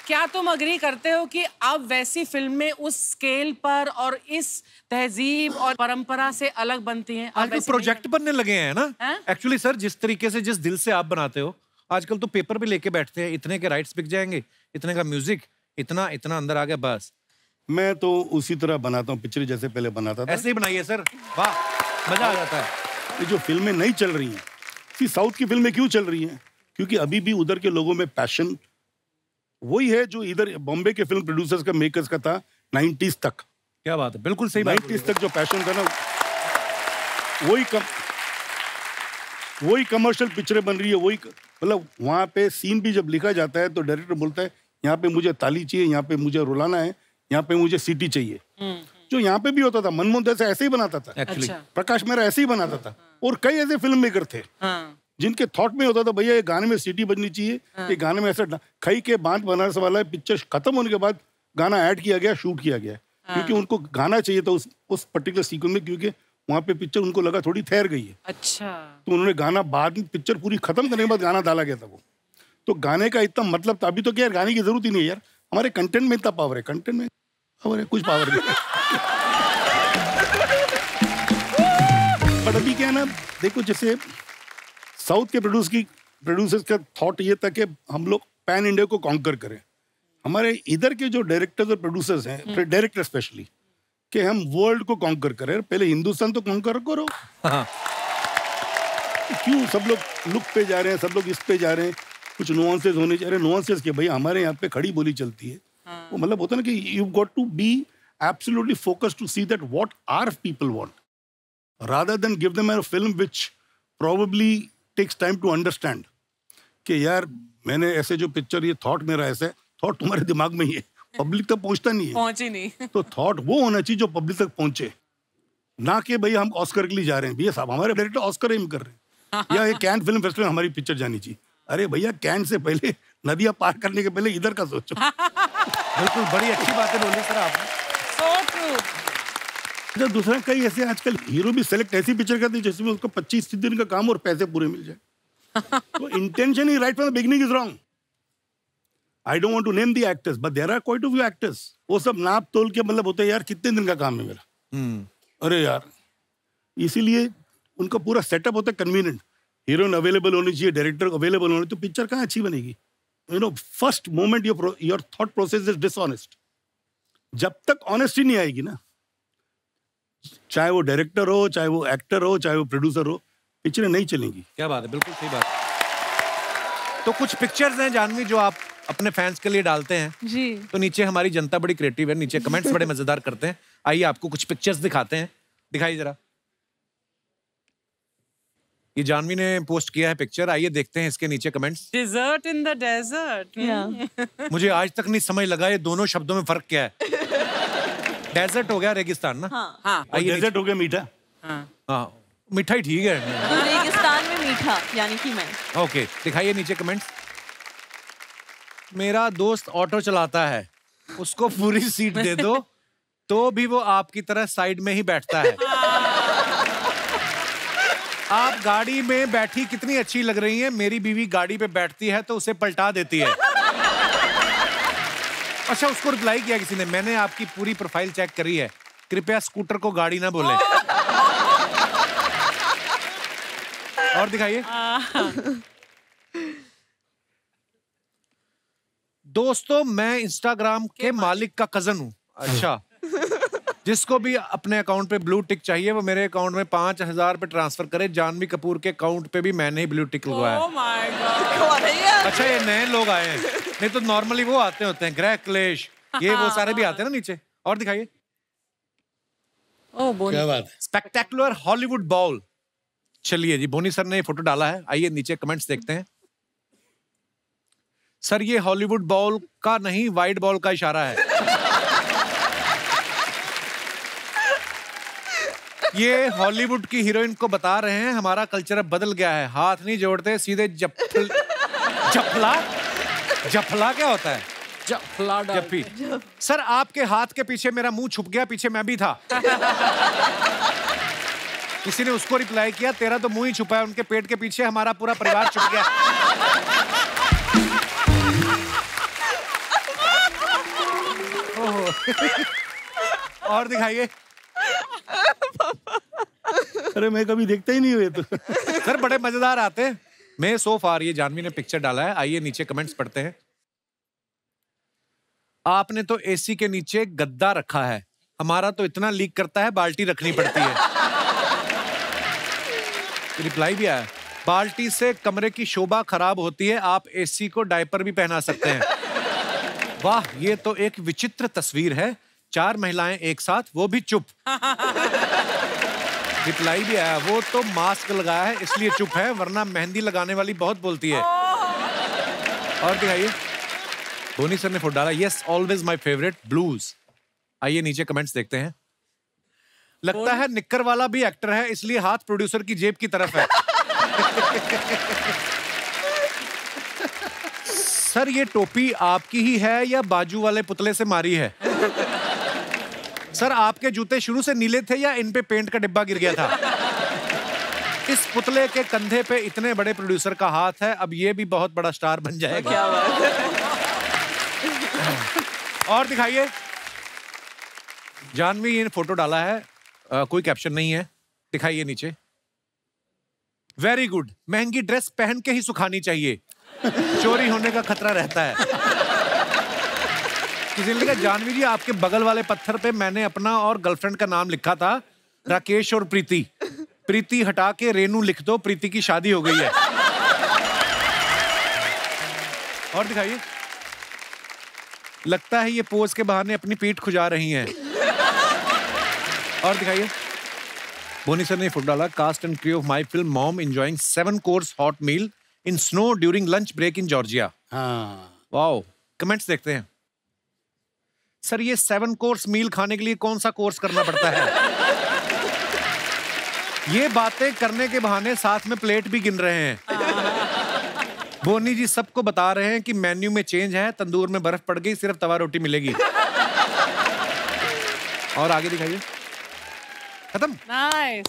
S6: क्या तुम अग्री करते हो कि अब वैसी फिल्में उस स्केल पर और इस तहजीब और परंपरा से अलग बनती हैं?
S2: आजकल प्रोजेक्ट बनने लगे हैं ना। एक्चुअली सर, जिस तरीके से, जिस दिल से आप बनाते हो, आजकल तो पेपर पे लेके बैठते हैं, इतने के राइट्स बिक जाएंगे, इतने का म्यूजिक, इतना इतना अंदर आ गया, बस।
S1: मैं तो उसी तरह बनाता हूँ पिक्चर जैसे पहले बनाता था।
S2: ऐसे ही बनाइए सर, वाह, मजा आ जाता है।
S1: ये जो फिल्में नहीं चल रही हैं, साउथ की फिल्में क्यों चल रही हैं? क्योंकि अभी भी उधर के लोगों में पैशन वही है जो इधर बॉम्बे के फिल्म प्रोड्यूसर्स का, मेकर्स का था 90s तक।
S2: क्या बात है, बिल्कुल सही बात।
S1: 90s तक जो पैशन था ना, वही कमर्शियल पिक्चरें बन रही है, वही मतलब वहाँ पे सीन भी जब लिखा जाता है तो डायरेक्टर बोलता है यहाँ पे मुझे ताली चाहिए, यहाँ पे मुझे रुलाना है, यहाँ पे मुझे सीटी चाहिए। जो यहाँ पे भी होता था, मनमोहन दास ऐसे ही बनाता था,
S2: एक्चुअली
S1: प्रकाश मेहरा ऐसे ही बनाता था, और कई ऐसे फिल्म मेकर थे जिनके थॉट में होता था भैया ये गाने में सीटी बजनी चाहिए, ये गाने में ऐसा खई के बांध बनारस वाला पिक्चर खत्म होने के बाद गाना ऐड किया गया, शूट किया गया, क्योंकि उनको गाना चाहिए था उस पर्टिकुलर सीक्वेंस में, क्योंकि वहाँ पे पिक्चर उनको लगा थोड़ी ठहर गई है।
S6: अच्छा, तो
S1: उन्होंने गाना बाद में पिक्चर पूरी खत्म करने के बाद गाना डाला गया था वो। तो गाने का इतना मतलब था, अभी तो क्या गाने की जरूरत ही नहीं है यार, हमारे कंटेंट में इतना पावर है, कंटेंट में पावर है, कुछ पावर नहीं। बट अभी क्या है ना, देखो जैसे साउथ के प्रोड्यूसर्स का थॉट ये था कि हम लोग पैन इंडिया को कॉन्कर करें। हमारे इधर के जो डायरेक्टर्स और प्रोड्यूसर्स हैं, डायरेक्टर स्पेशली, कि हम वर्ल्ड को कॉन्कर करें, पहले हिंदुस्तान तो कॉन्कर करो। क्यों सब लोग लुक पे जा रहे हैं, सब लोग इस पे जा रहे हैं, कुछ नुआंसेस होने जा रहे हैं। नुआंसेस के भाई हमारे यहाँ पे खड़ी बोली चलती है, वो मतलब होता है ना कि you got to be absolutely focused to see that what our people want, rather than give them a film which probably takes time to understand कि यार मैंने ऐसे जो पिक्चर, ये थॉट मेरा ऐसा है, थॉट तुम्हारे दिमाग में ही है, पब्लिक तक पहुंचता नहीं है,
S6: पहुंची नहीं।
S1: तो थॉट वो होना चाहिए जो पब्लिक तक पहुंचे, ना कि भाई हम ऑस्कर के लिए जा रहे हैं, भैया साहब हमारे डायरेक्टर ऑस्कर एम कर रहे हैं, या ये कैन फिल्म फेस्टिवल में हमारी पिक्चर जानी चाहिए। अरे भैया कैन से पहले, नदियां पार करने के पहले इधर का सोचो।
S2: बिल्कुल, बड़ी अच्छी बातें बोली सर आपने।
S6: So true.
S1: तो दूसरा कई ऐसे आजकल हीरो भी सेलेक्ट ऐसी पिक्चर करते हैं जिसमें उसको 25 दिन का काम और पैसे पूरे मिल जाए। तो इंटेंशन ही right from the beginning is wrong. I don't want to name the actors but there are quite a few actors, वो सब नाप तोल के मतलब होता है यार कितने दिन का काम है मेरा। अरे यार, इसीलिए उनका पूरा सेटअप होता है कन्वीनियंट, हीरोइन अवेलेबल होनी चाहिए, डायरेक्टर अवेलेबल होनी, तो पिक्चर कहाँ अच्छी बनेगी। You know, first moment your thought process is dishonest. जब तक ऑनेस्टी नहीं आएगी ना, चाहे वो डायरेक्टर हो, चाहे वो एक्टर हो, चाहे वो प्रोड्यूसर हो, पिक्चरें नहीं चलेंगी।
S2: क्या बात है, बिल्कुल सही बात। तो कुछ पिक्चर्स हैं जानवी जो आप अपने फैंस के लिए डालते हैं
S3: जी।
S2: तो नीचे हमारी जनता बड़ी क्रिएटिव है, नीचे कमेंट्स बड़े मजेदार करते हैं। आइए आपको कुछ पिक्चर्स दिखाते हैं, दिखाइए जरा। ये जानवी ने पोस्ट किया है पिक्चर, आइए देखते हैं इसके नीचे comments.
S6: Dessert in the desert.
S2: मुझे आज तक नहीं समझ लगा ये दोनों शब्दों में फर्क क्या है। डेजर्ट हो गया रेगिस्तान ना।
S6: हाँ।
S1: आइए, डेजर्ट हो गया मीठा।
S2: हाँ, मीठा ही ठीक है।
S3: तो रेगिस्तान में मीठा यानी कि मैं।
S2: ओके, दिखाइए नीचे कमेंट्स। मेरा दोस्त ऑटो चलाता है, उसको पूरी सीट दे दो तो भी वो आपकी तरह साइड में ही बैठता है। आप गाड़ी में बैठी कितनी अच्छी लग रही हैं, मेरी बीवी गाड़ी पे बैठती है तो उसे पलटा देती है। अच्छा, उसको रिप्लाई किया किसी ने, मैंने आपकी पूरी प्रोफाइल चेक करी है, कृपया स्कूटर को गाड़ी ना बोले। और दिखाइए। दोस्तों, मैं इंस्टाग्राम के मालिक का कजन हूं। अच्छा, जिसको भी अपने अकाउंट पे ब्लू टिक चाहिए वो मेरे अकाउंट में 5,000 पे ट्रांसफर करे। जानवी कपूर के अकाउंट पे भी मैंने ही ब्लू टिक लगवाया।
S6: Oh my God.
S2: अच्छा ये नए लोग आए हैं, नहीं तो नॉर्मली वो आते होते हैं, ग्रह क्लेश ये वो सारे भी आते हैं ना नीचे। और दिखाइए।
S1: क्या बात है।
S2: Spectacular Hollywood ball. चलिए जी, बोनी सर ने ये फोटो डाला है, आइए नीचे कमेंट्स देखते हैं। सर ये हॉलीवुड बॉल का नहीं, वाइड बॉल का इशारा है। ये हॉलीवुड की हीरोइन को बता रहे हैं हमारा कल्चर अब बदल गया है, हाथ नहीं जोड़ते सीधे जफला क्या होता है? जफ्फी। सर आपके हाथ के पीछे मेरा मुंह छुप गया, पीछे मैं भी था। किसी ने उसको रिप्लाई किया, तेरा तो मुंह ही छुपा है, उनके पेट के पीछे हमारा पूरा परिवार छुप गया। और दिखाइए।
S1: अरे मैं कभी देखता ही नहीं हुए तो।
S2: सर बड़े मजेदार आते हैं। मैं सो फार ये जानवी ने पिक्चर डाला है, आइए नीचे कमेंट्स पढ़ते हैं। आपने तो एसी के नीचे गद्दा रखा है, हमारा तो इतना लीक करता है बाल्टी रखनी पड़ती है। रिप्लाई भी आया, बाल्टी से कमरे की शोभा खराब होती है, आप एसी को डायपर भी पहना सकते हैं। वाह ये तो एक विचित्र तस्वीर है, 4 महिलाएं एक साथ, वो भी चुप। रिप्लाई भी आया, वो तो मास्क लगाया है इसलिए चुप है, वरना मेहंदी लगाने वाली बहुत बोलती है। और दिखाइए। बोनी सर ने फोटो डाला, yes always my favourite blues. आइए नीचे कमेंट्स देखते हैं। लगता है निक्कर वाला भी एक्टर है, इसलिए हाथ प्रोड्यूसर की जेब की तरफ है। सर ये टोपी आपकी ही है या बाजू वाले पुतले से मारी है? सर आपके जूते शुरू से नीले थे या इन पे पेंट का डिब्बा गिर गया था? इस पुतले के कंधे पे इतने बड़े प्रोड्यूसर का हाथ है, अब ये भी बहुत बड़ा स्टार बन जाएगा।
S6: क्या बात है।
S2: और दिखाइए। जानवी ये फोटो डाला है, कोई कैप्शन नहीं है, दिखाइए नीचे। वेरी गुड, महंगी ड्रेस पहन के ही सुखानी चाहिए, चोरी होने का खतरा रहता है। किसी ने लिखा, जानवी जी आपके बगल वाले पत्थर पे मैंने अपना और गर्लफ्रेंड का नाम लिखा था, राकेश और प्रीति। प्रीति हटा के रेनू लिख दो, प्रीति की शादी हो गई है। और दिखाइए। लगता है ये पोज के बहाने अपनी पीठ खुजा रही हैं। और दिखाइए। बोनी सर ने फोटो डाला, cast and crew of my film Mom enjoying 7 course hot meal in snow during lunch break in Georgia.
S1: हाँ।
S2: वाओ। कमेंट्स देखते हैं। सर ये 7 कोर्स मील खाने के लिए कौन सा कोर्स करना पड़ता है? ये बातें करने के बहाने साथ में प्लेट भी गिन रहे हैं। बोनी जी सबको बता रहे हैं कि मेन्यू में चेंज है, तंदूर में बर्फ पड़ गई, सिर्फ तवा रोटी मिलेगी। और आगे दिखाइए। खत्म।
S6: नाइस।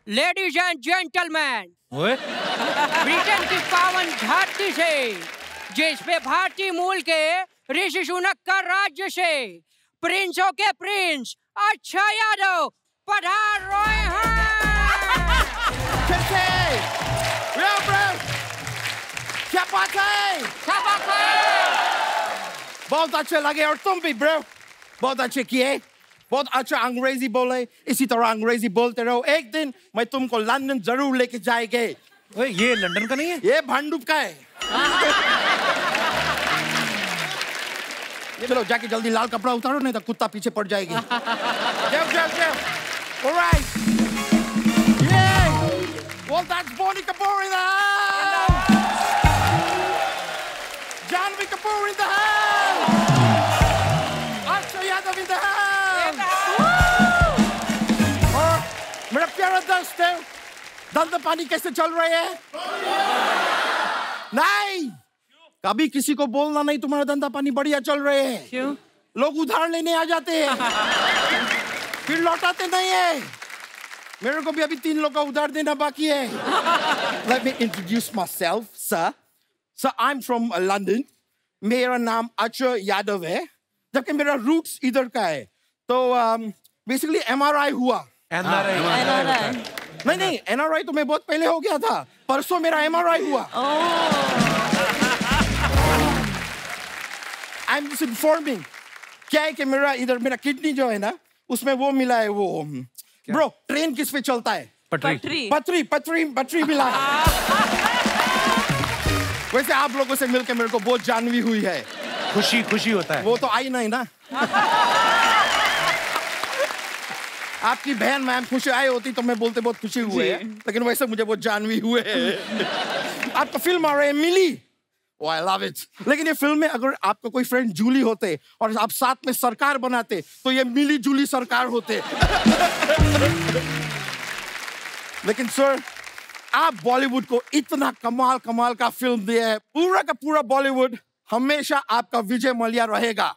S8: लेडीज एंड जेंटलमैन,
S2: ओए
S8: ब्रिटेन की पावन धरती से, जिसपे भारतीय मूल के ऋषि सुनक का राज्य से प्रिंसों के प्रिंस अच्छा यादव पधार रहे हैं।
S5: क्या बात है? बहुत अच्छे लगे, और तुम भी ब्रो बहुत अच्छे किए, बहुत अच्छा अंग्रेजी बोले, इसी तरह अंग्रेजी बोलते रहो, एक दिन मैं तुमको लंदन जरूर लेके जाएंगे।
S2: ये लंदन का नहीं है,
S5: ये भांडुप का है। चलो जाके जल्दी लाल कपड़ा उतारो, नहीं तो कुत्ता पीछे पड़ जाएगी। जाओ जाओ जाओ। Alright. Yeah. Well, that's Bonnie Kapoor in the house. Janvi Kapoor in the house. Akshay Yadav in the house. और मेरा प्यारा दोस्त है, धंधा पानी कैसे चल रहे हैं? नहीं, कभी किसी को बोलना नहीं तुम्हारा धंधा पानी बढ़िया चल रहे हैं।
S6: क्यों?
S5: लोग उधार लेने आ जाते हैं, फिर लौटाते नहीं है। मेरे को भी अभी 3 लोग का उधार देना बाकी है। Let me introduce myself, sir. Sir, I'm from London. मेरा नाम अक्षय यादव है। जबकि मेरा रूट्स इधर का है। तो बेसिकली MRI हुआ। नहीं, NRI तो मैं बहुत पहले हो गया था, परसों मेरा MRI हुआ। I am just informing. क्या है कि मेरा किडनी जो है ना, उसमें वो मिला है, वो ब्रो ट्रेन किस पे चलता है? पटरी मिला है। वैसे आप लोगों से मिलकर मेरे को बहुत जानवी हुई है।
S2: खुशी होता है।
S5: वो तो आई नहीं ना। आपकी बहन मैम खुशी आई होती तो मैं बोलते बहुत खुशी हुए है, लेकिन वैसे मुझे बहुत जानवी हुए है। आपका फिल्म आ रहा है मिली। Oh, I love it. लेकिन ये फिल्म में अगर आपका कोई फ्रेंड जूली होते और आप साथ में सरकार बनाते तो ये मिली जूली सरकार होते। लेकिन सर, आप बॉलीवुड को इतना कमाल का फिल्म दिया है, पूरा का पूरा बॉलीवुड हमेशा आपका विजय मल्ल्या रहेगा।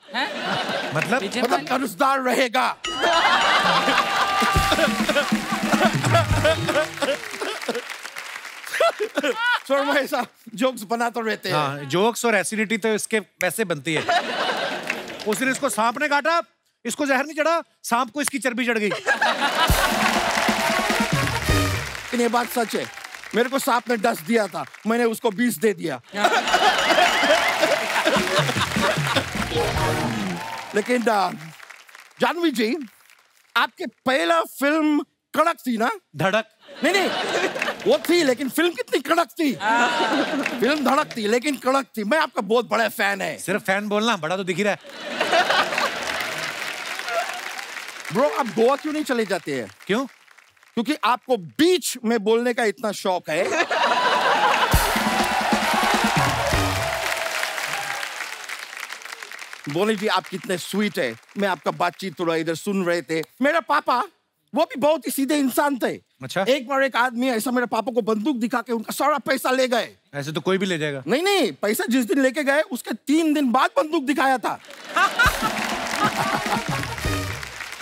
S5: मतलब कर्जदार रहेगा। सर मैं ऐसा जोक्स बनाते रहते हैं।
S2: हाँ, जोक्स और एसिडिटी तो इसके वैसे बनती है। उस दिन इसको सांप ने काटा, इसको जहर नहीं चढ़ा, सांप को इसकी चर्बी चढ़ गई।
S5: ये बात सच है, मेरे को सांप ने 10 दिया था, मैंने उसको 20 दे दिया। लेकिन जानवी जी, आपके पहला फिल्म कड़क थी ना?
S2: धड़क?
S5: नहीं, वो थी, लेकिन फिल्म कितनी कड़क थी। फिल्म धड़क थी लेकिन कड़क थी। मैं आपका बहुत बड़ा फैन है।
S2: सिर्फ फैन बोलना, बड़ा तो दिख ही रहा है।
S5: ब्रो, आप गोवा क्यों नहीं चले जाते हैं?
S2: क्यों?
S5: क्योंकि आपको बीच में बोलने का इतना शौक है। बोनी जी, आप कितने स्वीट है। मैं आपका बातचीत थोड़ा इधर सुन रहे थे। मेरा पापा वो भी बहुत ही सीधे इंसान थे।
S2: अच्छा?
S5: एक बार एक आदमी ऐसा मेरे पापा को बंदूक दिखा के उनका सारा पैसा ले गए।
S2: ऐसे तो कोई भी ले जाएगा।
S5: नहीं, पैसा जिस दिन लेके गए उसके 3 दिन बाद बंदूक दिखाया था।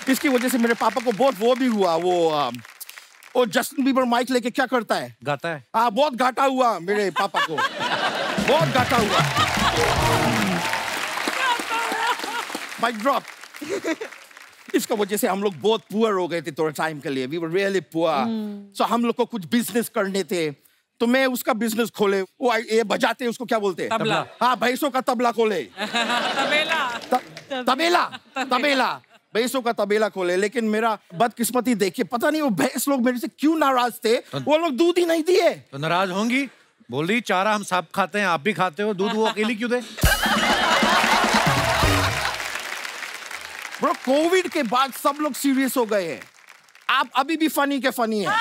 S5: इसकी वजह से मेरे पापा को बहुत वो भी हुआ। वो जस्टिन बीबर माइक लेके क्या करता है?
S2: गाता है।
S5: हाँ, बहुत घाटा हुआ मेरे पापा को। बहुत घाटा हुआ। Mic drop. इसका वजह से हम लोग बहुत पुअर हो गए थे थोड़ा टाइम के लिए। We were really poor. So हम लोग को कुछ बिजनेस करने थे, तो मैं उसका बिजनेस खोले। वो ये बजाते उसको क्या बोलते हैं?
S6: तबला।
S5: हाँ, भैंसों का तबला खोले। तबेला भैंसों का तबेला खोले। लेकिन मेरा बदकिस्मती देखिए, पता नहीं वो भैंस लोग मेरे से क्यों नाराज थे। वो लोग दूध ही नहीं दिए।
S2: तो नाराज होंगी, बोल रही चारा हम सब खाते हैं, आप भी खाते हो, दूध वो अकेली क्यों दे? ब्रो, कोविड के बाद सब लोग सीरियस हो गए हैं। आप अभी भी फनी के फनी हैं।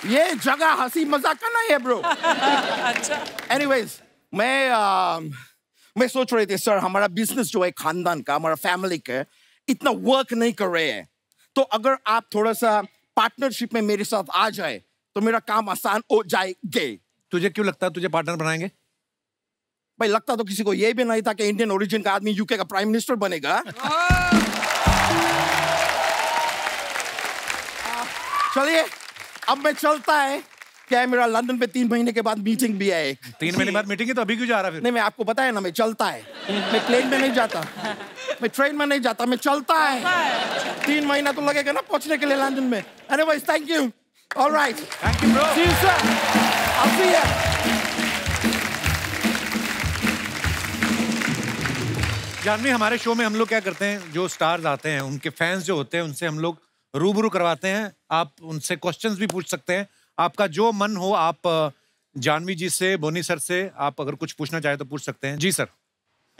S2: ये जगह हंसी मजाक का नहीं है ब्रो।
S6: अच्छा।
S5: एनीवेज, मैं सोच रही थी सर, हमारा बिजनेस जो है खानदान का, हमारा फैमिली का, इतना वर्क नहीं कर रहे हैं। तो अगर आप थोड़ा सा पार्टनरशिप में मेरे साथ आ जाए तो मेरा काम आसान हो जाएगा। तुझे क्यों लगता है तुझे पार्टनर बनाएंगे? भाई, लगता तो किसी को ये भी नहीं था कि इंडियन ओरिजिन का आदमी यूके का प्राइम मिनिस्टर बनेगा। चलिए, अब मैं चलता है। क्या है, मेरा लंदन पे 3 महीने के बाद मीटिंग भी है एक। 3 महीने बाद मीटिंग है, तो अभी क्यों जा रहा है फिर? नहीं, मैं आपको बताया ना, मैं चलता है। मैं प्लेन में नहीं जाता, मैं ट्रेन में नहीं जाता, मैं चलता है। 3 महीना तो लगेगा ना पहुंचने के लिए लंदन में। Anyways, thank you. Alright, thank you bro. See you sir, I'll see you. Janhvi, हमारे शो में हम लोग क्या करते हैं, जो स्टार्स आते हैं उनके फैंस जो होते हैं उनसे हम लोग रूबरू करवाते हैं। आप उनसे क्वेश्चंस भी पूछ सकते हैं। आपका जो मन हो, आप जानवी जी से, बोनी सर से, आप अगर कुछ पूछना चाहे तो पूछ सकते हैं। जी sir.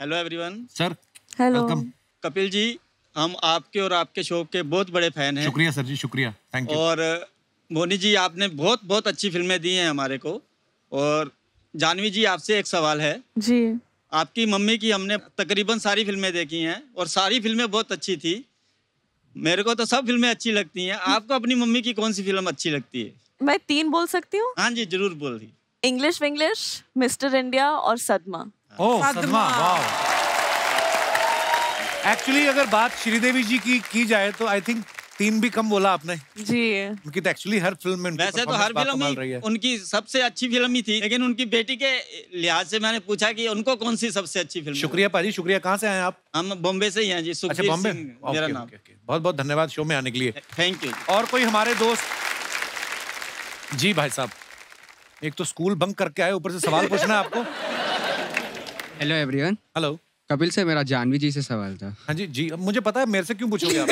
S9: Hello everyone.
S2: Sir,
S3: hello.
S2: Welcome.
S9: Kapil ji, हम आपके और आपके शो के बहुत बड़े फैन हैं।
S2: शुक्रिया सर जी, शुक्रिया, थैंक यू।
S9: और बोनी जी, आपने बहुत बहुत अच्छी फिल्में दी हैं हमारे को। और जानवी जी, आपसे एक सवाल है
S3: जी।
S9: आपकी मम्मी की हमने तकरीबन सारी फिल्में देखी हैं और सारी फिल्में बहुत अच्छी थी। मेरे को तो सब फिल्में अच्छी लगती हैं। आपको अपनी मम्मी की कौन सी फिल्म अच्छी लगती है?
S3: मैं 3 बोल सकती हूँ?
S9: हाँ जी, जरूर बोलिए।
S3: इंग्लिश विंग्लिश, मिस्टर इंडिया और सदमा।
S2: ओह, सदमा, वाह। एक्चुअली अगर बात श्रीदेवी जी की जाए तो आई थिंक 3 भी कम बोला आपने
S3: जी।
S2: उनकी तो एक्चुअली हर फिल्म में
S9: वैसे तो हर फिल्म में उनकी सबसे अच्छी फिल्म ही थी, लेकिन उनकी बेटी के लिहाज से मैंने पूछा कि उनको कौन सी सबसे अच्छी फिल्म।
S2: शुक्रिया पाजी, शुक्रिया। कहाँ से आए आप?
S9: हम बॉम्बे से ही हैं जी।
S2: अच्छा, बॉम्बे,
S9: मेरा नाम।
S2: बहुत बहुत धन्यवाद शो में आने के लिए।
S9: Thank you.
S2: और कोई हमारे दोस्त? जी भाई साहब, एक तो स्कूल बंक करके आए, ऊपर से सवाल पूछना है आपको।
S10: Hello everyone.
S2: हेलो।
S10: कपिल से मेरा जानवी जी से सवाल था।
S2: हाँ जी जी, मुझे पता है, मेरे से क्यों पूछोगे आप?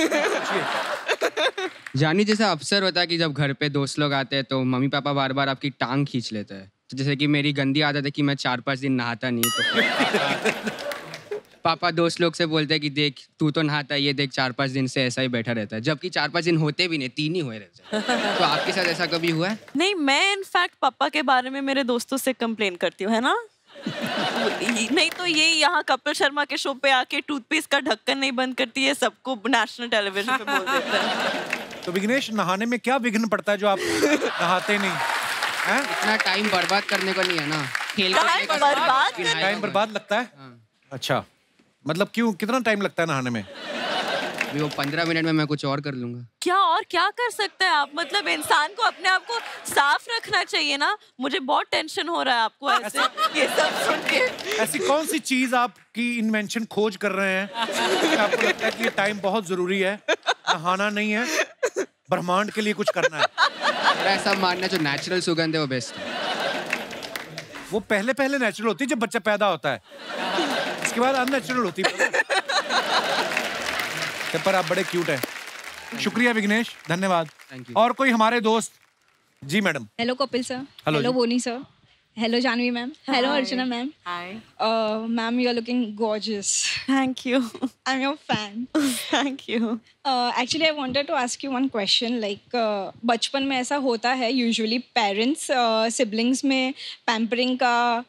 S10: जानवी जैसा अफसर होता है कि जब घर पे दोस्त लोग आते हैं तो मम्मी पापा बार बार आपकी टांग खींच लेते हैं। तो जैसे कि मेरी गंदी आदत है कि मैं 4-5 दिन नहाता नहीं, तो पापा दोस्त लोग से बोलते हैं कि देख तू तो नहाता है, ये देख 4-5 दिन से ऐसा ही बैठा रहता है, जबकि 4-5 दिन होते भी नहीं, 3 ही हुए रहते हैं। तो आपके साथ ऐसा कभी हुआ है?
S3: नहीं, मैं इनफैक्ट पापा के बारे में मेरे दोस्तों से कंप्लेन करती हूँ, है ना? नहीं तो ये यहाँ कपिल शर्मा के शो पे आके टूथपेस्ट का ढक्कन नहीं बंद करती है, सबको नेशनल टेलीविजन पे बोल देता है।
S2: तो विघ्नेश, नहाने में क्या विघ्न पड़ता है जो आप नहाते नहीं हैं?
S10: इतना टाइम बर्बाद करने को नहीं है ना, खेल
S2: टाइम बर्बाद लगता है। अच्छा, मतलब क्यों, कितना टाइम लगता है नहाने में?
S10: वो 15 मिनट में मैं कुछ और कर लूंगा।
S3: क्या कर सकते हैं आप? मतलब इंसान को अपने आप को साफ रखना चाहिए ना। मुझे बहुत टेंशन हो रहा है आपको ऐसे ये सब सुन के।
S2: ऐसी कौन सी चीज आपकी इन्वेंशन खोज कर रहे हैं कि आपको लगता है कि ये टाइम बहुत जरूरी है, नहाना नहीं है, ब्रह्मांड के लिए कुछ करना है?
S10: मेरा ऐसा मानना है जो नेचुरल सुगंध है वो बेस्ट है।
S2: वो पहले नेचुरल होती है जब बच्चा पैदा होता है, उसके बाद अननेचुरल होती है। पर आप बड़े क्यूट हैं। शुक्रिया विघ्नेश, धन्यवाद। और कोई हमारे दोस्त? जी madam.
S11: Hello Kapil sir.
S2: Hello
S11: Boney sir. Hello Janhvi ma'am. Hello Archana ma'am.
S3: Hi
S11: ma'am, you are looking gorgeous.
S3: Thank you.
S11: I am your fan.
S3: Thank you.
S11: Actually I wanted to ask you one question. Like बचपन में ऐसा होता है, usually parents siblings में pampering का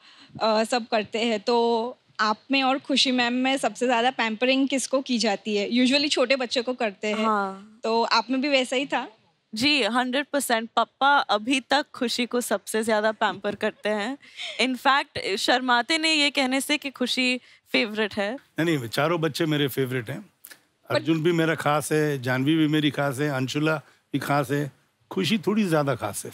S11: सब करते हैं, तो आप में और खुशी मैम में सबसे ज्यादा पैम्परिंग किसको की जाती है? यूजुअली छोटे बच्चे को करते हैं।
S3: हाँ।
S11: तो आप में भी वैसा ही था?
S3: जी 100%। पापा अभी तक खुशी को सबसे ज्यादा पैम्पर करते हैं। इनफैक्ट शर्माते नहीं ये कहने से कि खुशी फेवरेट है।
S1: नहीं, चारों बच्चे मेरे फेवरेट हैं। अर्जुन भी मेरा खास है, जानवी भी मेरी खास है, अंशुला भी खास है, खुशी थोड़ी ज्यादा खास है।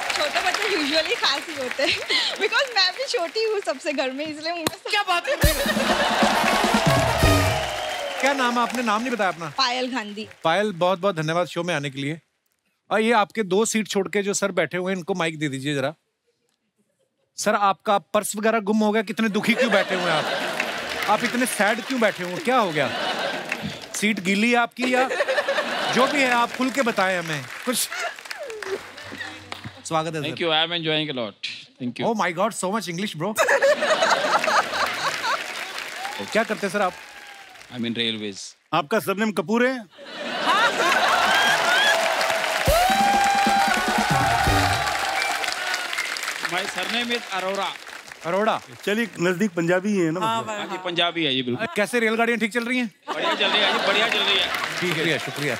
S11: छोटे बच्चे यूजुअली खास ही होते हैं, बिकॉज मैं भी छोटी हूँ सबसे घर में, इसलिए मुझे
S2: क्या बात है। क्या नाम है? आपने नाम नहीं बताया अपना।
S11: पायल गांधी।
S2: पायल, बहुत बहुत धन्यवाद शो में आने के लिए। और ये आपके 2 सीट छोड़ के जो सर बैठे हुए हैं, इनको माइक दे दीजिए जरा। सर, आपका पर्स वगैरह गुम हो गया? कितने दुखी क्यों बैठे हुए हैं आप इतने सैड क्यों बैठे हुए? क्या हो गया? सीट गीली है आपकी या जो भी है? आप खुल के बताएं हमें कुछ। स्वागत है।
S12: Thank you, I am enjoying a lot. Thank you.
S2: Oh my God, so much English bro. क्या करते हैं सर आप?
S12: I mean railways.
S1: आपका सरनेम कपूर है?
S12: My surname is Arora.
S2: Arora,
S1: चलिए नजदीक पंजाबी है ना?
S12: हाँ जी, पंजाबी है जी बिल्कुल।
S2: कैसे रेलगाड़ियाँ ठीक चल रही हैं?
S12: बढ़िया चल रही है जी, बढ़िया चल रही है।
S2: ठीक है, शुक्रिया।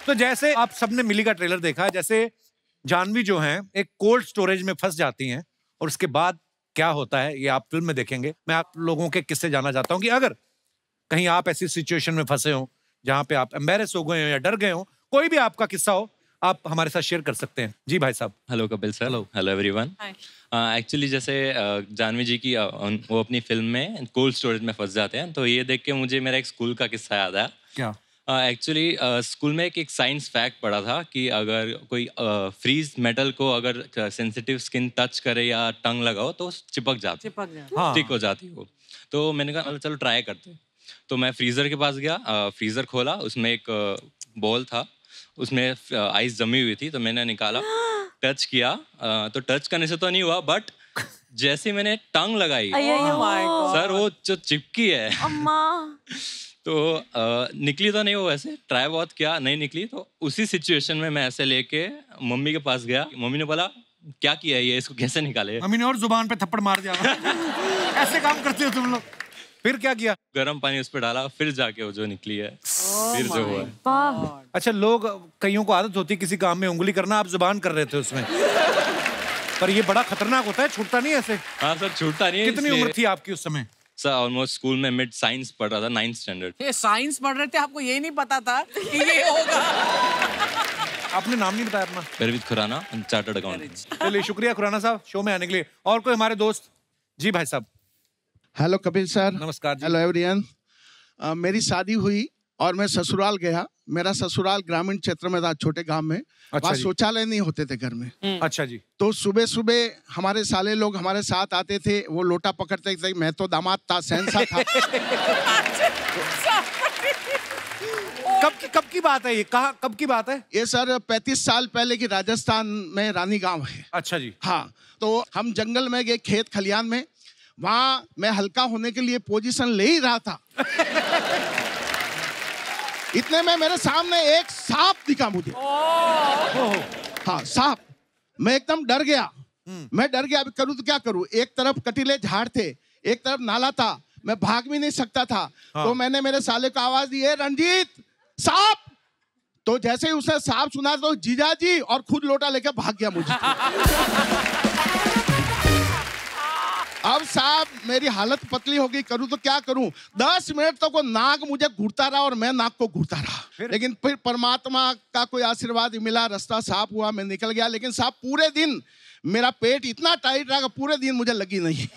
S2: तो जैसे आप सबने मिली का ट्रेलर देखा, जैसे जानवी जो हैं एक कोल्ड स्टोरेज में फंस जाती हैं और उसके बाद क्या होता है ये आप फिल्म में देखेंगे। मैं आप लोगों के किस्से जानना चाहता हूँ कि अगर कहीं आप ऐसी सिचुएशन में फंसे हो जहाँ पे आप एम्बेरस हो गए हो या डर गए हो, कोई भी आपका किस्सा हो, आप हमारे साथ शेयर कर सकते हैं। जी भाई साहब।
S13: Hello Kapil sir. Hello everyone. Actually जैसे जानवी जी की वो अपनी फिल्म में कोल्ड स्टोरेज में फंस जाते हैं, तो ये देख के मुझे मेरा एक स्कूल का किस्सा याद आया।
S2: क्या?
S13: एक्चुअली स्कूल में एक साइंस फैक्ट पढ़ा था कि अगर कोई फ्रीज मेटल को अगर सेंसिटिव स्किन टच करे या टंग लगाओ तो चिपक जाती, स्टिक हो जाती हो। तो मैंने कहा चलो ट्राई करते। तो मैं फ्रीज़र के पास गया, फ्रीज़र खोला, उसमें एक बॉल था, उसमें आइस जमी हुई थी, तो मैंने निकाला, टच किया, तो टच करने से तो नहीं हुआ, बट जैसे मैंने टंग लगाई सर वो जो चिपकी है तो निकली तो नहीं वो, वैसे ट्राई बहुत किया, नहीं निकली। तो उसी सिचुएशन में मैं ऐसे लेके मम्मी के पास गया, मम्मी ने बोला क्या किया ये, इसको कैसे निकाले?
S2: मम्मी ने और जुबान पे थप्पड़ मार दिया। ऐसे काम करते हो तुम लोग? फिर क्या किया?
S13: गर्म पानी उस पर डाला, फिर जाके वो जो निकली है, फिर जो हुआ।
S2: अच्छा, लोग कईयों को आदत होती है किसी काम में उंगली करना, आप जुबान कर रहे थे उसमें। पर ये बड़ा खतरनाक होता है, छूटता नहीं ऐसे?
S13: हाँ सर, छूटता नहीं है।
S2: कितनी उम्र थी आपकी उस समय?
S13: सर ऑलमोस्ट स्कूल में मिड साइंस पढ़ रहा था, 9th स्टैंडर्ड।
S6: ये साइंस पढ़ रहे थे, आपको ये नहीं पता था कि ये होगा?
S2: आपने नाम नहीं बताया अपना?
S13: परवित खुराना, चार्टर्ड अकाउंटेंट।
S2: चलिए शुक्रिया खुराना साहब शो में आने के लिए। और कोई हमारे दोस्त? जी भाई साहब।
S14: Hello Kapil sir.
S2: नमस्कार जी।
S14: Hello everyone. मेरी शादी हुई और मैं ससुराल गया। मेरा ससुराल ग्रामीण क्षेत्र में था, छोटे गांव में। वहाँ शौचालय नहीं होते थे घर में।
S2: अच्छा जी।
S14: तो सुबह सुबह हमारे साले लोग हमारे साथ आते थे, वो लोटा पकड़ते थे। मैं तो दामाद था, सहनसा था।
S2: कब की बात है ये? कब की बात है
S14: ये? सर 35 साल पहले की राजस्थान में रानी गांव है।
S2: अच्छा जी।
S14: हाँ, तो हम जंगल में गए, खेत खलियान में। वहां मैं हल्का होने के लिए पोजीशन ले ही रहा था। इतने में मेरे सामने एक सांप दिखा मुझे। हाँ, सांप। मैं एकदम डर गया। मैं डर गया, अभी करूँ तो क्या करूँ? एक तरफ कटीले झाड़ थे, एक तरफ नाला था, मैं भाग भी नहीं सकता था। तो मैंने मेरे साले को आवाज दी, रंजीत सांप। तो जैसे ही उसने सांप सुना तो जीजा जी, और खुद लोटा लेकर भाग गया मुझे। अब साहब मेरी हालत पतली हो गई, करूं तो क्या करूं? 10 मिनट तक वो नाग मुझे घूरता रहा और मैं नाग को घूरता रहा। लेकिन फिर परमात्मा का कोई आशीर्वाद मिला, रास्ता साफ हुआ, मैं निकल गया। लेकिन साहब पूरे दिन मेरा पेट इतना टाइट रहा कि पूरे दिन मुझे लगी नहीं।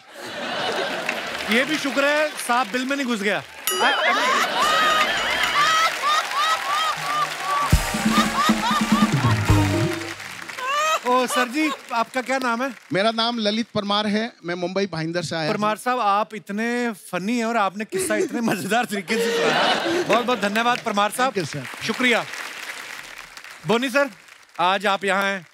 S2: ये भी शुक्र है सांप बिल में नहीं घुस गया। ओ सर जी, आपका क्या नाम है?
S14: मेरा नाम ललित परमार है, मैं मुंबई भाईंदर से आया।
S2: परमार साहब, आप इतने फनी हैं और आपने किस्सा इतने मजेदार तरीके से सुनाया। बहुत बहुत धन्यवाद परमार साहब, शुक्रिया। बोनी सर, आज आप यहाँ हैं,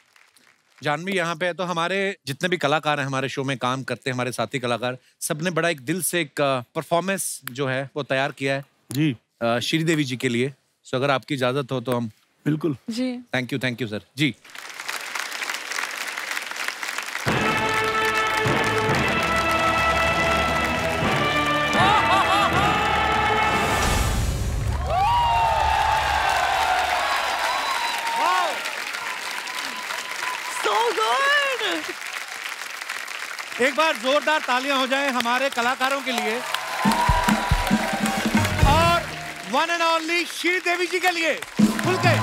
S2: जानवी यहाँ पे है, तो हमारे जितने भी कलाकार हैं हमारे शो में काम करते हैं, हमारे साथी कलाकार, सबने बड़ा एक दिल से एक परफॉर्मेंस जो है वो तैयार किया है
S1: जी
S2: श्रीदेवी जी के लिए। सो अगर आपकी इजाजत हो तो हम।
S1: बिल्कुल
S3: जी।
S2: थैंक यू सर जी। एक बार जोरदार तालियां हो जाएं हमारे कलाकारों के लिए और वन एंड ओनली श्रीदेवी जी के लिए। खुल के